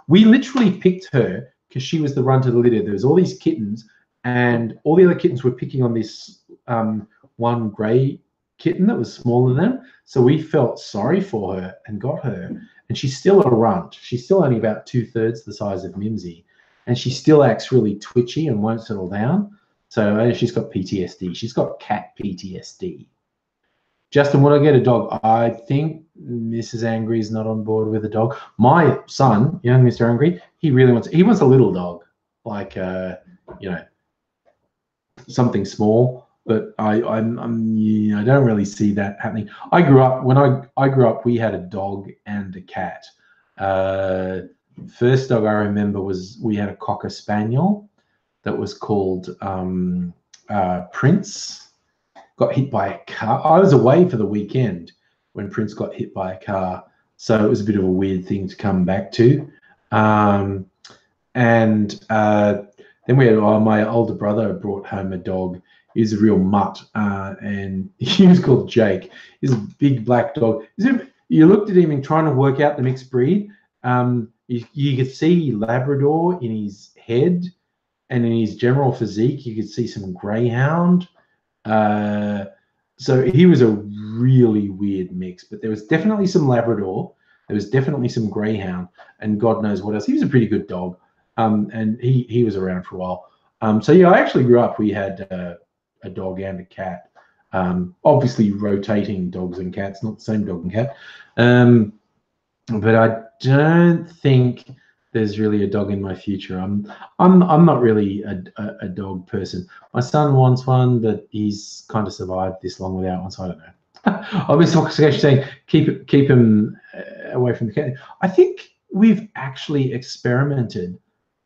We literally picked her because she was the runt of the litter. There was all these kittens, and all the other kittens were picking on this one grey kitten that was smaller than them. So we felt sorry for her and got her. And she's still a runt. She's still only about 2/3 the size of Mimsy. And she still acts really twitchy and won't settle down. So she's got PTSD. She's got cat PTSD. Justin, would I get a dog? I think Mrs. Angry is not on board with a dog. My son, young Mr. Angry, he wants a little dog, like something small. But I don't really see that happening. I grew up we had a dog and a cat. First dog I remember we had a Cocker Spaniel that was called Prince. Got hit by a car. I was away for the weekend when Prince got hit by a car, so it was a bit of a weird thing to come back to. Then we had my older brother brought home a dog. He was a real mutt, and he was called Jake. He's a big black dog. You looked at him and trying to work out the mixed breed. You could see Labrador in his head, and in his general physique, you could see some greyhound. So he was a really weird mix, but there was definitely some Labrador. There was definitely some greyhound, and God knows what else. He was a pretty good dog, and he was around for a while. So yeah, I actually grew up. We had a dog and a cat. Obviously, rotating dogs and cats, not the same dog and cat. But I don't think there's really a dog in my future. I'm not really a dog person. My son wants one, but he's kind of survived this long without one, so I don't know. Obviously, saying keep him away from the cat. I think we've actually experimented,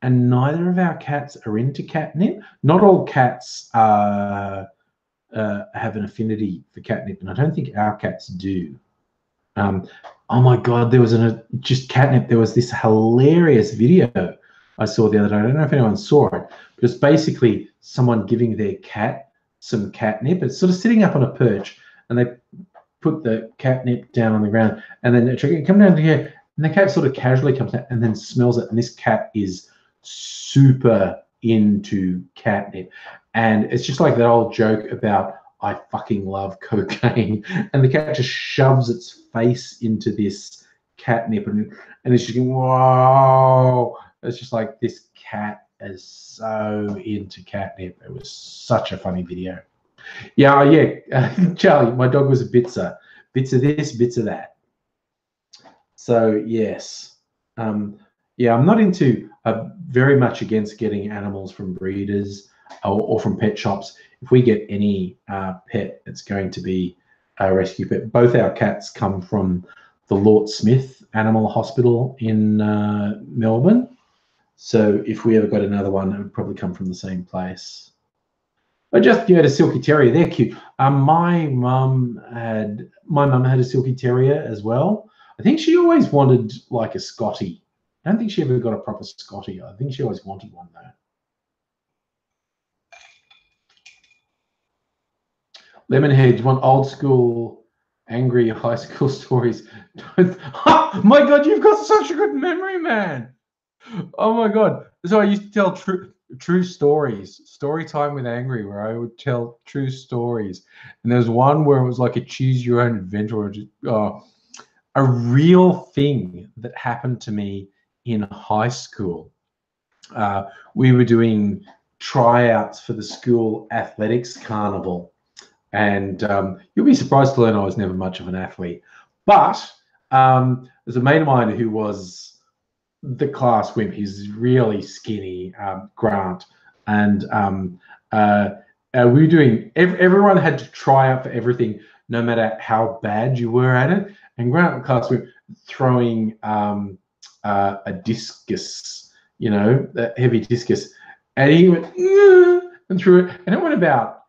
and neither of our cats are into catnip. Not all cats have an affinity for catnip, and I don't think our cats do. Oh my God, there was just catnip. There was this hilarious video I saw the other day. I don't know if anyone saw it, but it's basically someone giving their cat some catnip. It's sort of sitting up on a perch, and they put the catnip down on the ground, and then they come down to here, and the cat sort of casually comes down and then smells it. And this cat is super into catnip, and it's just like that old joke about I fucking love cocaine, and the cat just shoves its face into this catnip, and it's just going, whoa. It's just like this cat is so into catnip. It was such a funny video. Yeah, Charlie, my dog was a bitzer. Bits of this, bits of that. So yes, yeah, I'm not into very much against getting animals from breeders. or from pet shops. If we get any pet, it's going to be a rescue pet. Both our cats come from the Lord Smith Animal Hospital in Melbourne. So if we ever got another one, it would probably come from the same place. I just had a Silky Terrier. They're cute. My mum had a Silky Terrier as well. I think she always wanted like a Scottie. I don't think she ever got a proper Scottie. I think she always wanted one though. Lemonhead, you want old school, angry high school stories? Oh my God, you've got such a good memory, man. Oh my God. So I used to tell true stories, story time with Angry, where I would tell true stories. And there was one where it was like a choose your own adventure, or just, a real thing that happened to me in high school. We were doing tryouts for the school athletics carnival. And you'll be surprised to learn I was never much of an athlete. But there's a mate of mine who was the class wimp. He's really skinny, Grant. And we were doing, everyone had to try out for everything, no matter how bad you were at it. And Grant, the class wimp, throwing a discus, you know, that heavy discus. And he went, and threw it. And it went about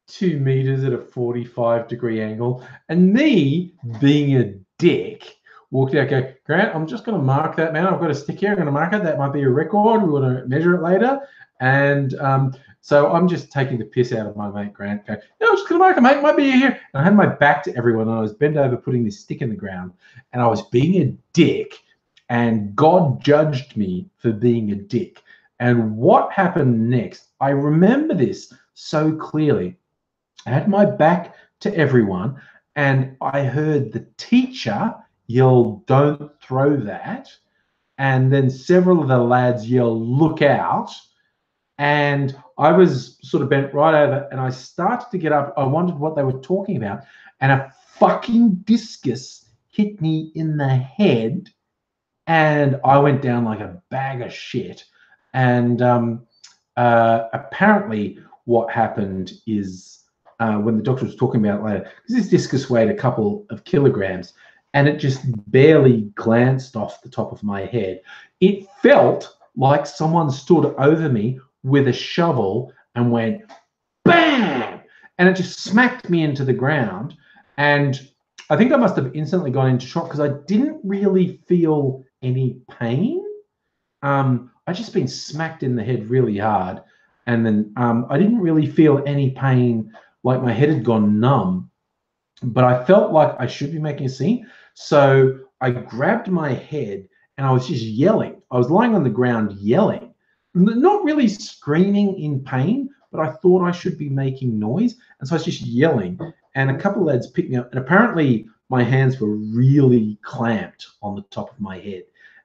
2 meters at a 45-degree angle, and me, being a dick, walked out, go, Grant, I'm just going to mark that, man. I've got a stick here. I'm going to mark it. That might be a record. We want to measure it later. And so I'm just taking the piss out of my mate, Grant. Going, no, I'm just going to mark it, mate. It might be here. And I had my back to everyone, and I was bent over putting this stick in the ground, and I was being a dick, and God judged me for being a dick. And what happened next? I remember this so clearly. I had my back to everyone, and I heard the teacher yell, "Don't throw that." And then several of the lads yell, "Look out." And I was sort of bent right over, and I started to get up. I wondered what they were talking about. And a fucking discus hit me in the head, and I went down like a bag of shit. And apparently what happened is, when the doctor was talking about it later, because this discus weighed a couple of kilograms, and it just barely glanced off the top of my head. It felt like someone stood over me with a shovel and went bam, and it just smacked me into the ground. And I think I must have instantly gone into shock because I didn't really feel any pain. I just been smacked in the head really hard, and then I didn't really feel any pain, like my head had gone numb, but I felt like I should be making a scene. So I grabbed my head and I was just yelling. I was lying on the ground yelling, not really screaming in pain, but I thought I should be making noise. And so I was just yelling, and a couple of lads picked me up, and apparently my hands were really clamped on the top of my head,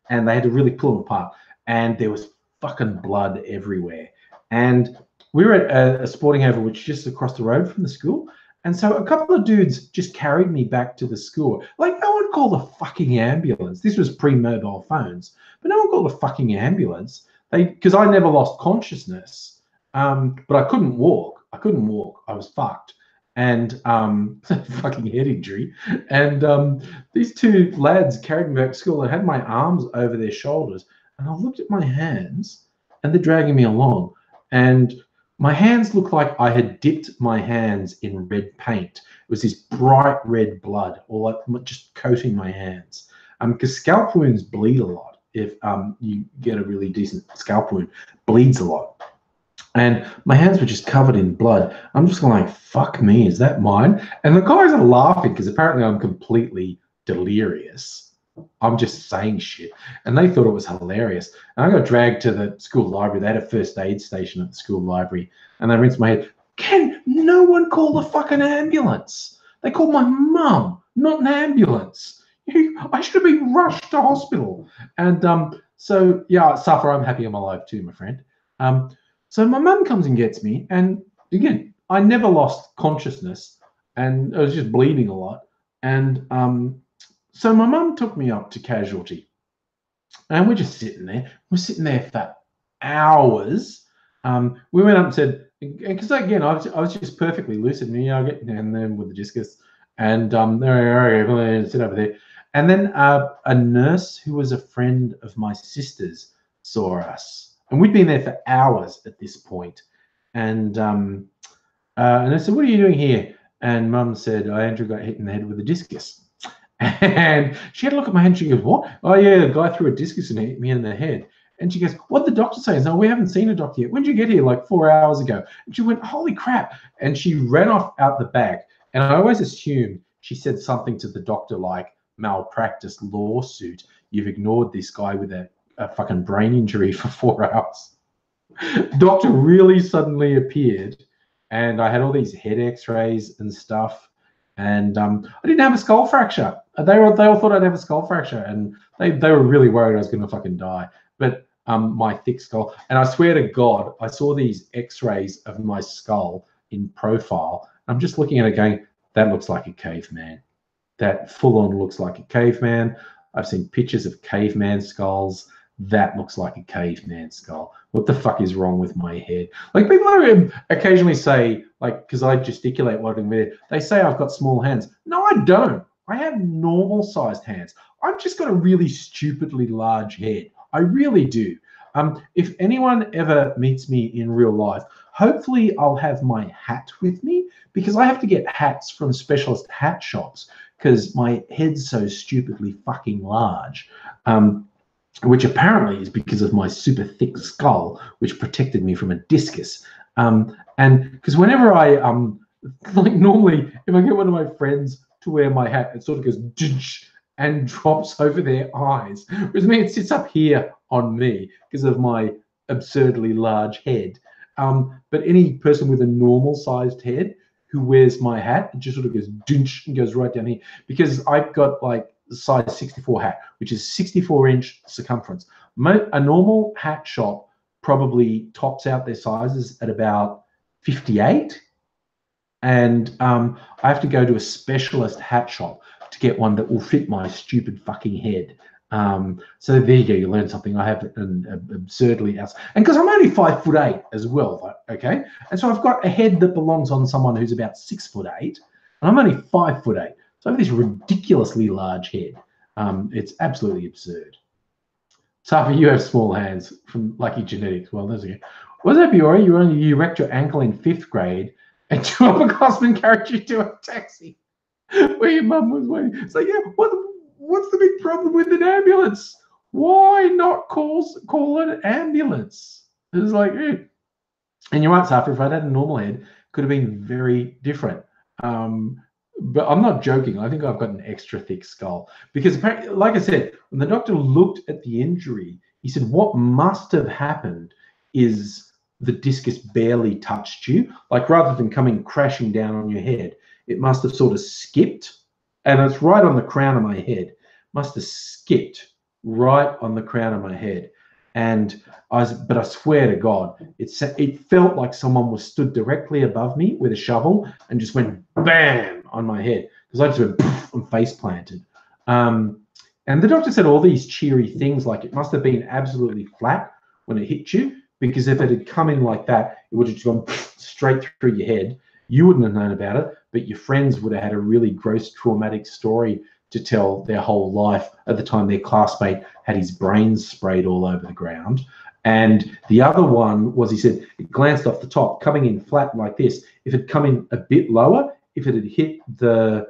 and they had to really pull them apart, and there was fucking blood everywhere. And we were at a sporting oval, which is just across the road from the school. And so a couple of dudes just carried me back to the school. Like, no one called a fucking ambulance. This was pre-mobile phones, but no one called a fucking ambulance. Because I never lost consciousness, but I couldn't walk. I was fucked. And fucking head injury. And these two lads carried me back to school and had my arms over their shoulders. And I looked at my hands, and they're dragging me along. And my hands looked like I had dipped my hands in red paint. It was this bright red blood, or like just coating my hands. Because scalp wounds bleed a lot. If you get a really decent scalp wound, bleeds a lot. And my hands were just covered in blood. I'm just going like, fuck me, is that mine? And the guys are laughing because apparently I'm completely delirious. I'm just saying shit. And they thought it was hilarious. And I got dragged to the school library. They had a first aid station at the school library. And they rinsed my head. Can no one call a fucking ambulance? They called my mum, not an ambulance. I should have been rushed to hospital. And so, yeah, suffer. I'm happy I'm alive too, my friend. So my mum comes and gets me. And again, I never lost consciousness. And I was just bleeding a lot. And so my mum took me up to casualty, and we're just sitting there. We're sitting there for hours. We went up and said, because again, I was just perfectly lucid, and I get down there with the discus, and there, sit over there, and then a nurse who was a friend of my sister's saw us, and we'd been there for hours at this point, and I said, "What are you doing here?" And Mum said, "Andrew got hit in the head with a discus." And she had a look at my hand. She goes, "What?" "Oh yeah, the guy threw a discus and hit me in the head." And she goes, "What did the doctor say?" "No, we haven't seen a doctor yet." "When did you get here?" "Like 4 hours ago." And she went, "Holy crap!" And she ran off out the back. And I always assumed she said something to the doctor like, "Malpractice lawsuit. You've ignored this guy with a fucking brain injury for 4 hours." Doctor really suddenly appeared, and I had all these head X-rays and stuff, and I didn't have a skull fracture. They all thought I'd have a skull fracture, and they were really worried I was going to fucking die. But my thick skull, and I swear to God, I saw these X-rays of my skull in profile. I'm just looking at it, going, "That looks like a caveman. That full-on looks like a caveman." I've seen pictures of caveman skulls. That looks like a caveman skull. What the fuck is wrong with my head? Like, people occasionally say, like, because I gesticulate while I'm with it, they say I've got small hands. No, I don't. I have normal sized hands. I've just got a really stupidly large head. I really do. If anyone ever meets me in real life, hopefully I'll have my hat with me, because I have to get hats from specialist hat shops because my head's so stupidly fucking large. Which apparently is because of my super thick skull, which protected me from a discus. And because whenever I, like normally, if I get one of my friends to wear my hat, it sort of goes and drops over their eyes. Whereas me, it sits up here on me because of my absurdly large head. But any person with a normal sized head who wears my hat, it just sort of goes and goes right down here, because I've got like size 64 hat, which is 64-inch circumference. A normal hat shop probably tops out their sizes at about 58, and I have to go to a specialist hat shop to get one that will fit my stupid fucking head. So there you go, you learn something. I have an absurdly else, and because I'm only 5'8" as well, okay, and so I've got a head that belongs on someone who's about 6'8", and I'm only 5'8". So I have this ridiculously large head. It's absolutely absurd. Safi, you have small hands from lucky genetics. Well, there's a Was that Biora? You wrecked your ankle in 5th grade, and two upperclassmen carried you to a taxi where your mum was waiting. It's like, yeah, what's the big problem with an ambulance? Why not call an ambulance? It's like, yeah. And you're right, Safi, if I'd had a normal head, it could have been very different. But I'm not joking. I think I've got an extra thick skull because, apparently, like I said, when the doctor looked at the injury, he said what must have happened is the discus barely touched you. Like, rather than coming crashing down on your head, it must have sort of skipped, and it's right on the crown of my head. Must have skipped right on the crown of my head. And but I swear to God, it felt like someone was stood directly above me with a shovel and just went bam on my head, because I just went poof and face planted. And the doctor said all these cheery things, like it must have been absolutely flat when it hit you, because if it had come in like that, it would have just gone straight through your head. You wouldn't have known about it, but your friends would have had a really gross, traumatic story to tell their whole life at the time their classmate had his brains sprayed all over the ground. And the other one was, he said, it glanced off the top, coming in flat like this. If it had come in a bit lower, if it had hit the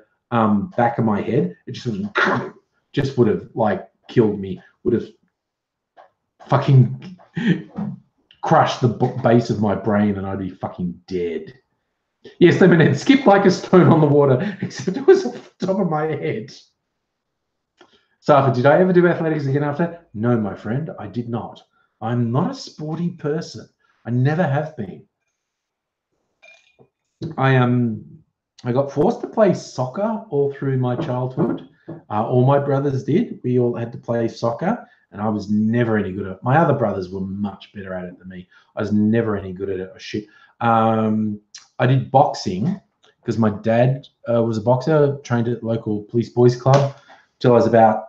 back of my head, it just would have like killed me, would have fucking crushed the base of my brain, and I'd be fucking dead. Yes, they had skipped like a stone on the water, except it was off the top of my head. Safa, did I ever do athletics again after that? No, my friend, I did not. I'm not a sporty person. I never have been. I got forced to play soccer all through my childhood. All my brothers did. We all had to play soccer, and I was never any good at it. My other brothers were much better at it than me. I was never any good at it. Shit. I did boxing because my dad was a boxer, trained at local police boys club till I was about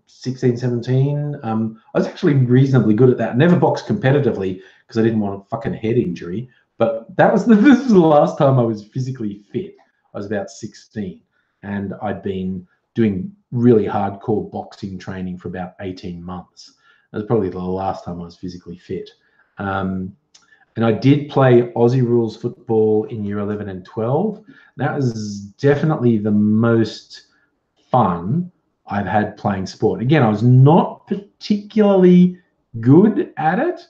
16, 17. I was actually reasonably good at that. I never boxed competitively because I didn't want a fucking head injury. But this was the last time I was physically fit. I was about 16, and I'd been doing really hardcore boxing training for about 18 months. That was probably the last time I was physically fit. And I did play Aussie rules football in year 11 and 12. That was definitely the most fun I've had playing sport. Again, I was not particularly good at it,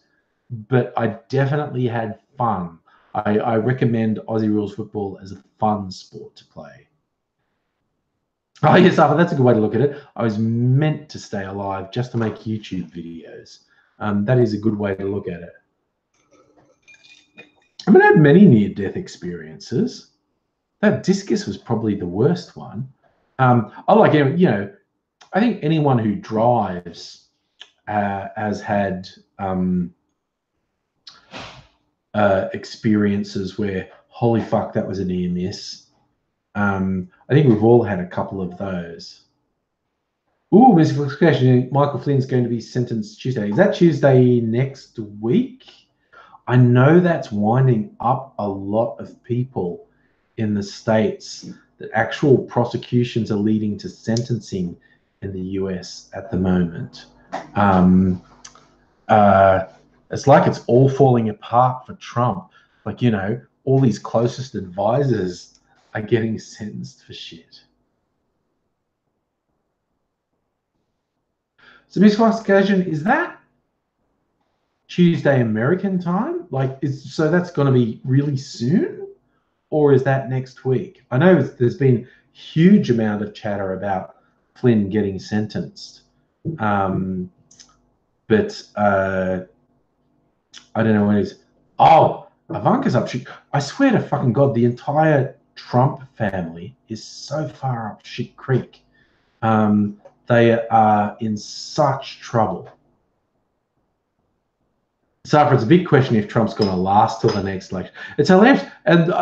but I definitely had fun. I recommend Aussie rules football as a fun sport to play. Oh, yes, Arthur, that's a good way to look at it. I was meant to stay alive just to make YouTube videos. That is a good way to look at it. I mean, I had many near-death experiences. That discus was probably the worst one. I like, I think anyone who drives has had experiences where, holy fuck, that was a near miss. I think we've all had a couple of those. Ooh, Mr. Michael Flynn's going to be sentenced Tuesday. Is that Tuesday next week? I know that's winding up a lot of people in the States, that actual prosecutions are leading to sentencing in the US at the moment. It's like it's all falling apart for Trump. Like, all his closest advisors are getting sentenced for shit. So, misclassification, is that Tuesday American time? So that's going to be really soon? Or is that next week? I know there's been a huge amount of chatter about Flynn getting sentenced. But I don't know when it is. Oh, Ivanka's up shit. I swear to fucking God, the entire Trump family is so far up shit creek. They are in such trouble. So it's a big question if Trump's going to last till the next election. It's hilarious. And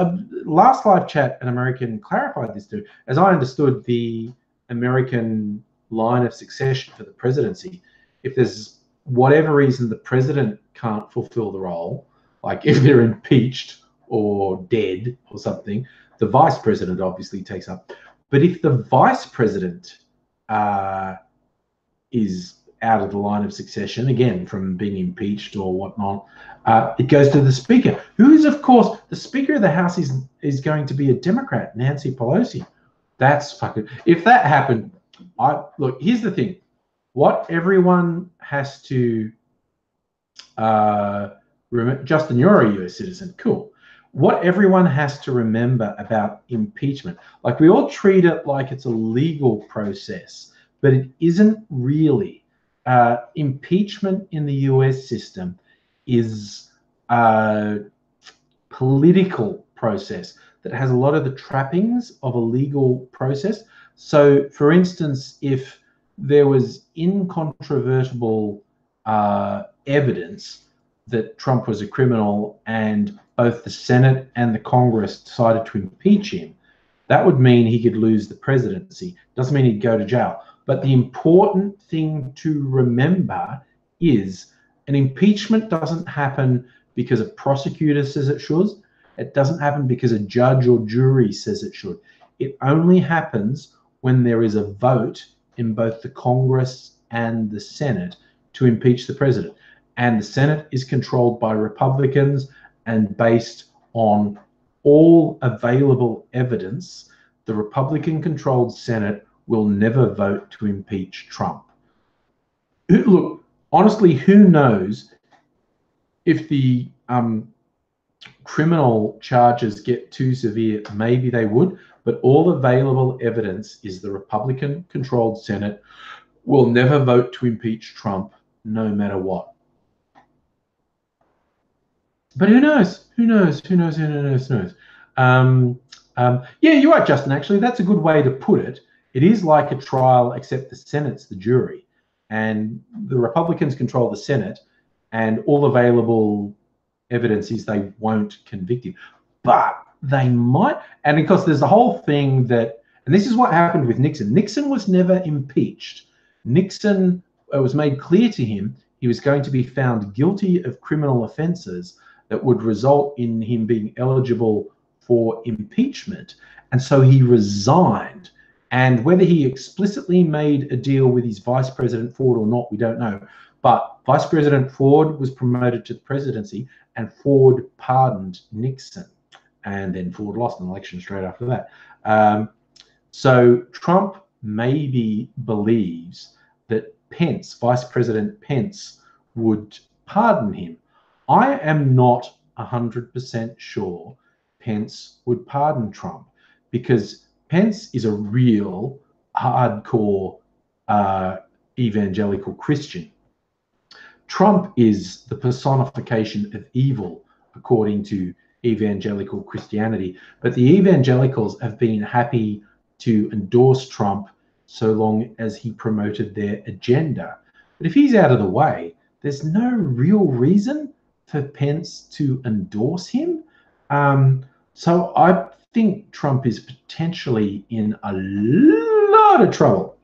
last live chat, an American clarified this too. As I understood, the American line of succession for the presidency, if there's whatever reason the president can't fulfill the role, like if they're impeached or dead or something, the vice president obviously takes up. But if the vice president is out of the line of succession, again, from being impeached or whatnot, it goes to the speaker, who is, of course, the Speaker of the House is going to be a Democrat, Nancy Pelosi. That's fucking... If that happened, look, here's the thing. What everyone has to... Justin, you're a US citizen. Cool. What everyone has to remember about impeachment, like we all treat it like it's a legal process, but it isn't really. Impeachment in the US system is a political process that has a lot of the trappings of a legal process. So, for instance, if there was incontrovertible evidence that Trump was a criminal and both the Senate and the Congress decided to impeach him, that would mean he could lose the presidency. Doesn't mean he'd go to jail. But the important thing to remember is an impeachment doesn't happen because a prosecutor says it should. It doesn't happen because a judge or jury says it should. It only happens when there is a vote in both the Congress and the Senate to impeach the president. And the Senate is controlled by Republicans, and based on all available evidence, the Republican-controlled Senate will never vote to impeach Trump. Look, honestly, who knows if the criminal charges get too severe? Maybe they would, but all available evidence is the Republican-controlled Senate will never vote to impeach Trump, no matter what. But who knows? Who knows? Who knows? Who knows? Who knows? Yeah, you're right, Justin. Actually, that's a good way to put it. It is like a trial, except the Senate's the jury, and the Republicans control the Senate, and all available evidence is they won't convict him, but they might. And because there's the whole thing that, and this is what happened with Nixon. Nixon was never impeached. Nixon, it was made clear to him he was going to be found guilty of criminal offenses, that would result in him being eligible for impeachment. And so he resigned. And whether he explicitly made a deal with his Vice President Ford or not, we don't know. But Vice President Ford was promoted to the presidency, and Ford pardoned Nixon. And then Ford lost an election straight after that. So Trump maybe believes that Pence, Vice President Pence, would pardon him. I am not 100% sure Pence would pardon Trump, because Pence is a real hardcore evangelical Christian. Trump is the personification of evil, according to evangelical Christianity. But the evangelicals have been happy to endorse Trump so long as he promoted their agenda. But if he's out of the way, there's no real reason for Pence to endorse him. So I think Trump is potentially in a lot of trouble.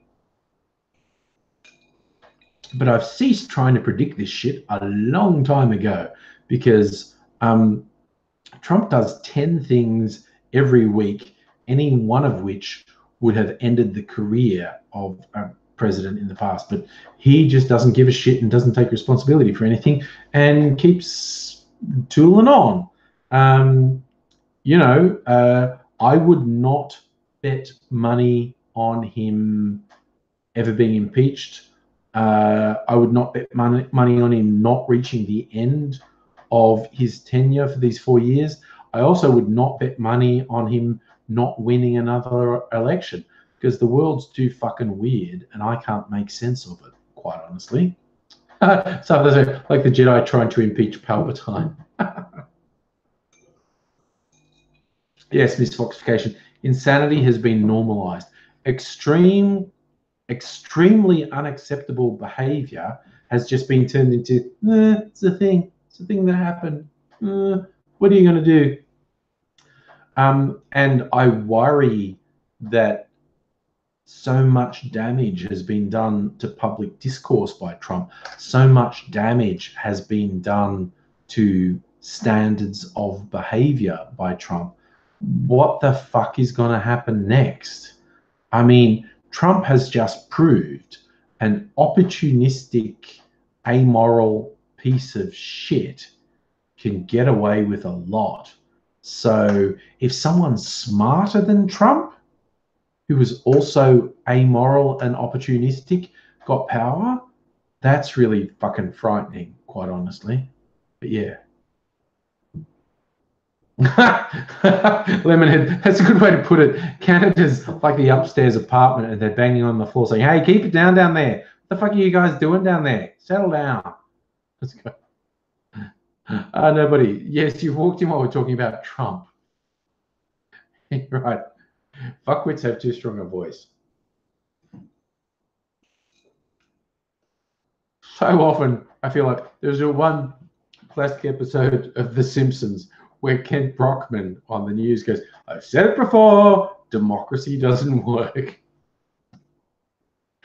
But I've ceased trying to predict this shit a long time ago, because Trump does 10 things every week, any one of which would have ended the career of a president in the past. But he just doesn't give a shit and doesn't take responsibility for anything and keeps tooling on. I would not bet money on him ever being impeached. I would not bet money on him not reaching the end of his tenure for these 4 years. I also would not bet money on him not winning another election, because the world's too fucking weird and I can't make sense of it, quite honestly. So there's like the Jedi trying to impeach Palpatine. Yes, Miss Foxification. Insanity has been normalized. Extremely unacceptable behavior has just been turned into, it's a thing. It's a thing that happened. What are you going to do? And I worry that so much damage has been done to public discourse by Trump. So much damage has been done to standards of behavior by Trump. What the fuck is going to happen next? I mean, Trump has just proved an opportunistic, amoral piece of shit can get away with a lot. So if someone smarter than Trump, who was also amoral and opportunistic, got power, that's really fucking frightening, quite honestly. But yeah. Lemonhead, that's a good way to put it. Canada's like the upstairs apartment and they're banging on the floor saying, hey, keep it down there. What the fuck are you guys doing down there? Settle down. Let's go. Nobody. Yes, you've walked in while we're talking about Trump. Right. Fuckwits have too strong a voice. So often, I feel like there's a one classic episode of The Simpsons where Kent Brockman on the news goes, I've said it before, democracy doesn't work.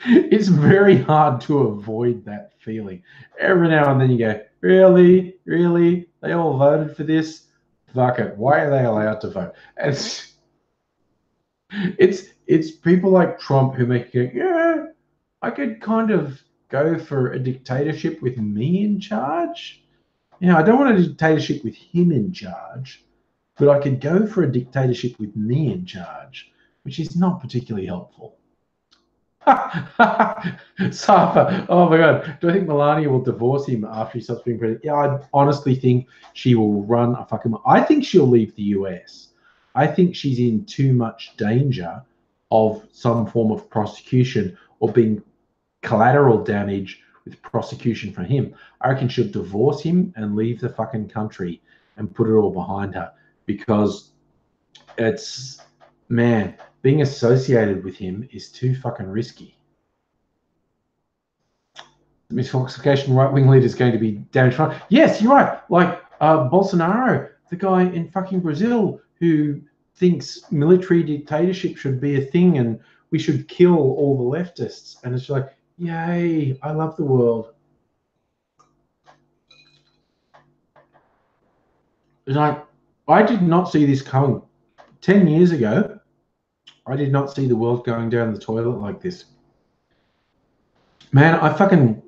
It's very hard to avoid that feeling. Every now and then you go, really? Really? They all voted for this? Fuck it. Why are they allowed to vote? And it's people like Trump who make you go, yeah, I could kind of go for a dictatorship with me in charge. I don't want a dictatorship with him in charge, but I could go for a dictatorship with me in charge, which is not particularly helpful. Safa, oh my God. Do I think Melania will divorce him after he stops being president? Yeah, I honestly think she will run a fucking... I think she'll leave the US. I think she's in too much danger of some form of prosecution or being collateral damage with prosecution from him. I reckon she'll divorce him and leave the fucking country and put it all behind her, because it's, man, being associated with him is too fucking risky. The misfoxification right-wing leader is going to be damaged. Yes, you're right. Like Bolsonaro, the guy in fucking Brazil who thinks military dictatorship should be a thing and we should kill all the leftists. And it's like, yay, I love the world. like, I did not see this coming. 10 years ago, I did not see the world going down the toilet like this. Man, I fucking,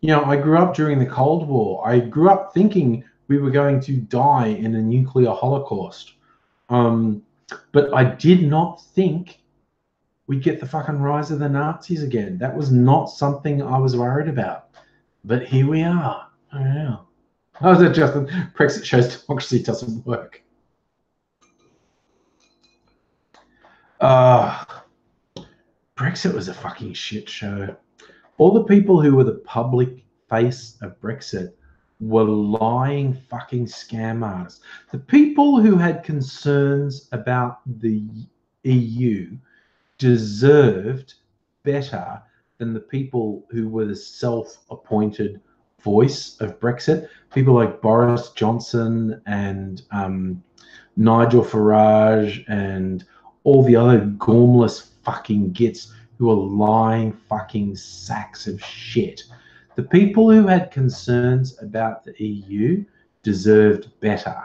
I grew up during the Cold War. I grew up thinking we were going to die in a nuclear holocaust. But I did not think we'd get the fucking rise of the Nazis again. That was not something I was worried about. But here we are. Oh, yeah. Oh, is that Justin? Brexit shows democracy doesn't work. Brexit was a fucking shit show. All the people who were the public face of Brexit were lying fucking scam artists. The people who had concerns about the EU deserved better than the people who were the self-appointed voice of Brexit. People like Boris Johnson and Nigel Farage and all the other gormless fucking gits who are lying fucking sacks of shit. The people who had concerns about the EU deserved better.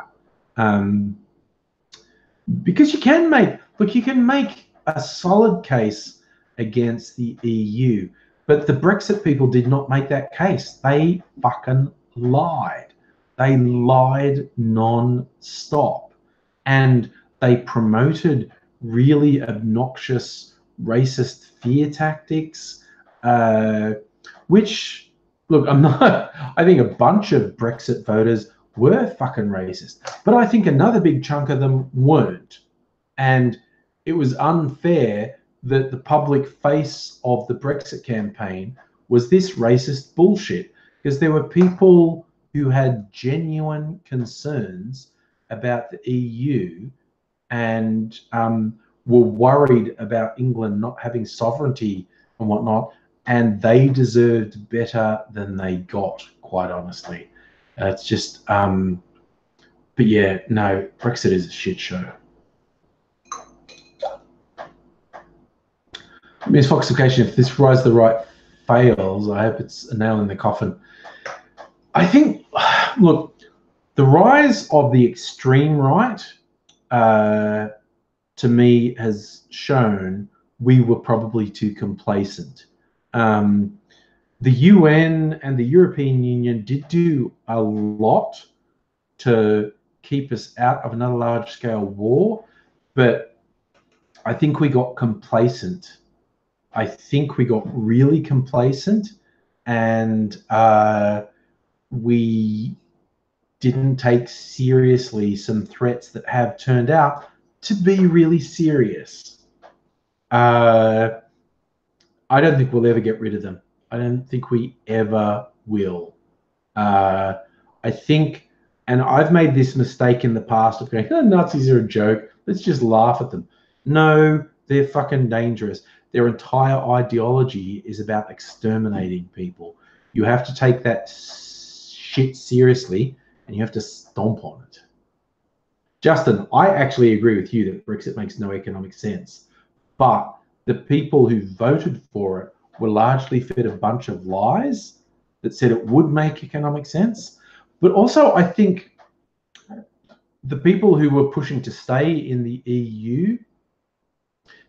Because you can make a solid case against the EU, but the Brexit people did not make that case. They fucking lied. They lied non-stop, and they promoted really obnoxious racist fear tactics, which, look, I think a bunch of Brexit voters were fucking racist, but I think another big chunk of them weren't. And it was unfair that the public face of the Brexit campaign was this racist bullshit, because there were people who had genuine concerns about the EU and were worried about England not having sovereignty and whatnot, and they deserved better than they got, quite honestly. It's just, but yeah, no, Brexit is a shit show. Ms. Foxification, if this Rise the Right fails, I hope it's a nail in the coffin. I think, look, the rise of the extreme right, to me, has shown we were probably too complacent. The UN and the European Union did do a lot to keep us out of another large-scale war, but I think we got complacent. I think we got really complacent, and we didn't take seriously some threats that have turned out to be really serious. I don't think we'll ever get rid of them. I don't think we ever will. I think, and I've made this mistake in the past of going, oh, Nazis are a joke, let's just laugh at them. No, they're fucking dangerous. Their entire ideology is about exterminating people. You have to take that shit seriously, and you have to stomp on it. Justin, I actually agree with you that Brexit makes no economic sense, but the people who voted for it were largely fed a bunch of lies that said it would make economic sense. But also, I think the people who were pushing to stay in the EU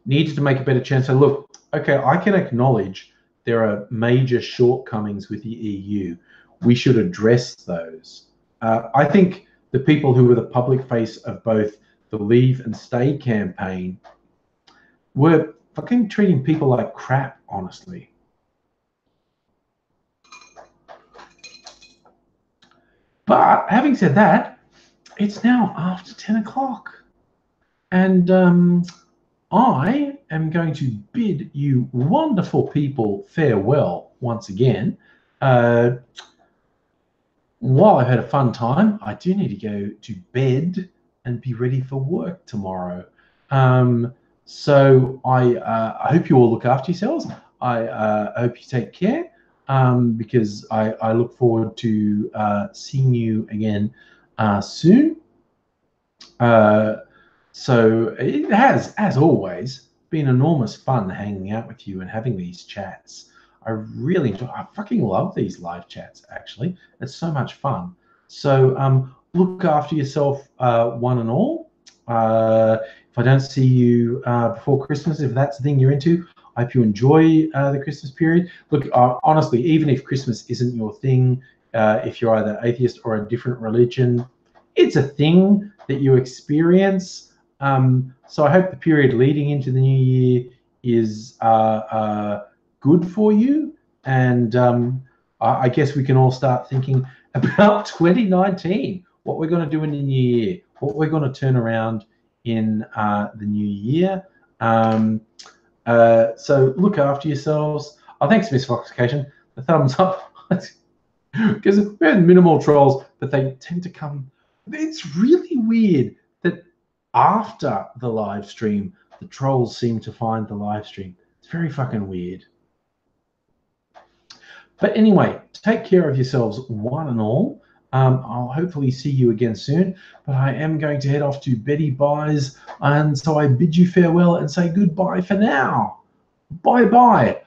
needed to make a better chance. So look, okay, I can acknowledge there are major shortcomings with the EU. We should address those. I think the people who were the public face of both the Leave and Stay campaign were fucking treating people like crap, honestly. But having said that, it's now after 10 o'clock. And I am going to bid you wonderful people farewell once again. While I've had a fun time, I do need to go to bed and be ready for work tomorrow. So I hope you all look after yourselves. I hope you take care, because I look forward to seeing you again soon. So it has, as always, been enormous fun hanging out with you and having these chats. I really enjoy. I fucking love these live chats. Actually, it's so much fun. So look after yourself, one and all. If I don't see you before Christmas, if that's the thing you're into, I hope you enjoy the Christmas period. Look, honestly, even if Christmas isn't your thing, if you're either atheist or a different religion, it's a thing that you experience. So I hope the period leading into the new year is good for you. And I guess we can all start thinking about 2019, what we're going to do in the new year, what we're going to turn around in the new year. So look after yourselves. Thanks, Miss Foxication. The thumbs up. Because we had minimal trolls, but they tend to come. It's really weird that after the live stream, the trolls seem to find the live stream. It's very fucking weird. But anyway, take care of yourselves, one and all. I'll hopefully see you again soon, but I am going to head off to Betty Buys, and so I bid you farewell and say goodbye for now. Bye-bye.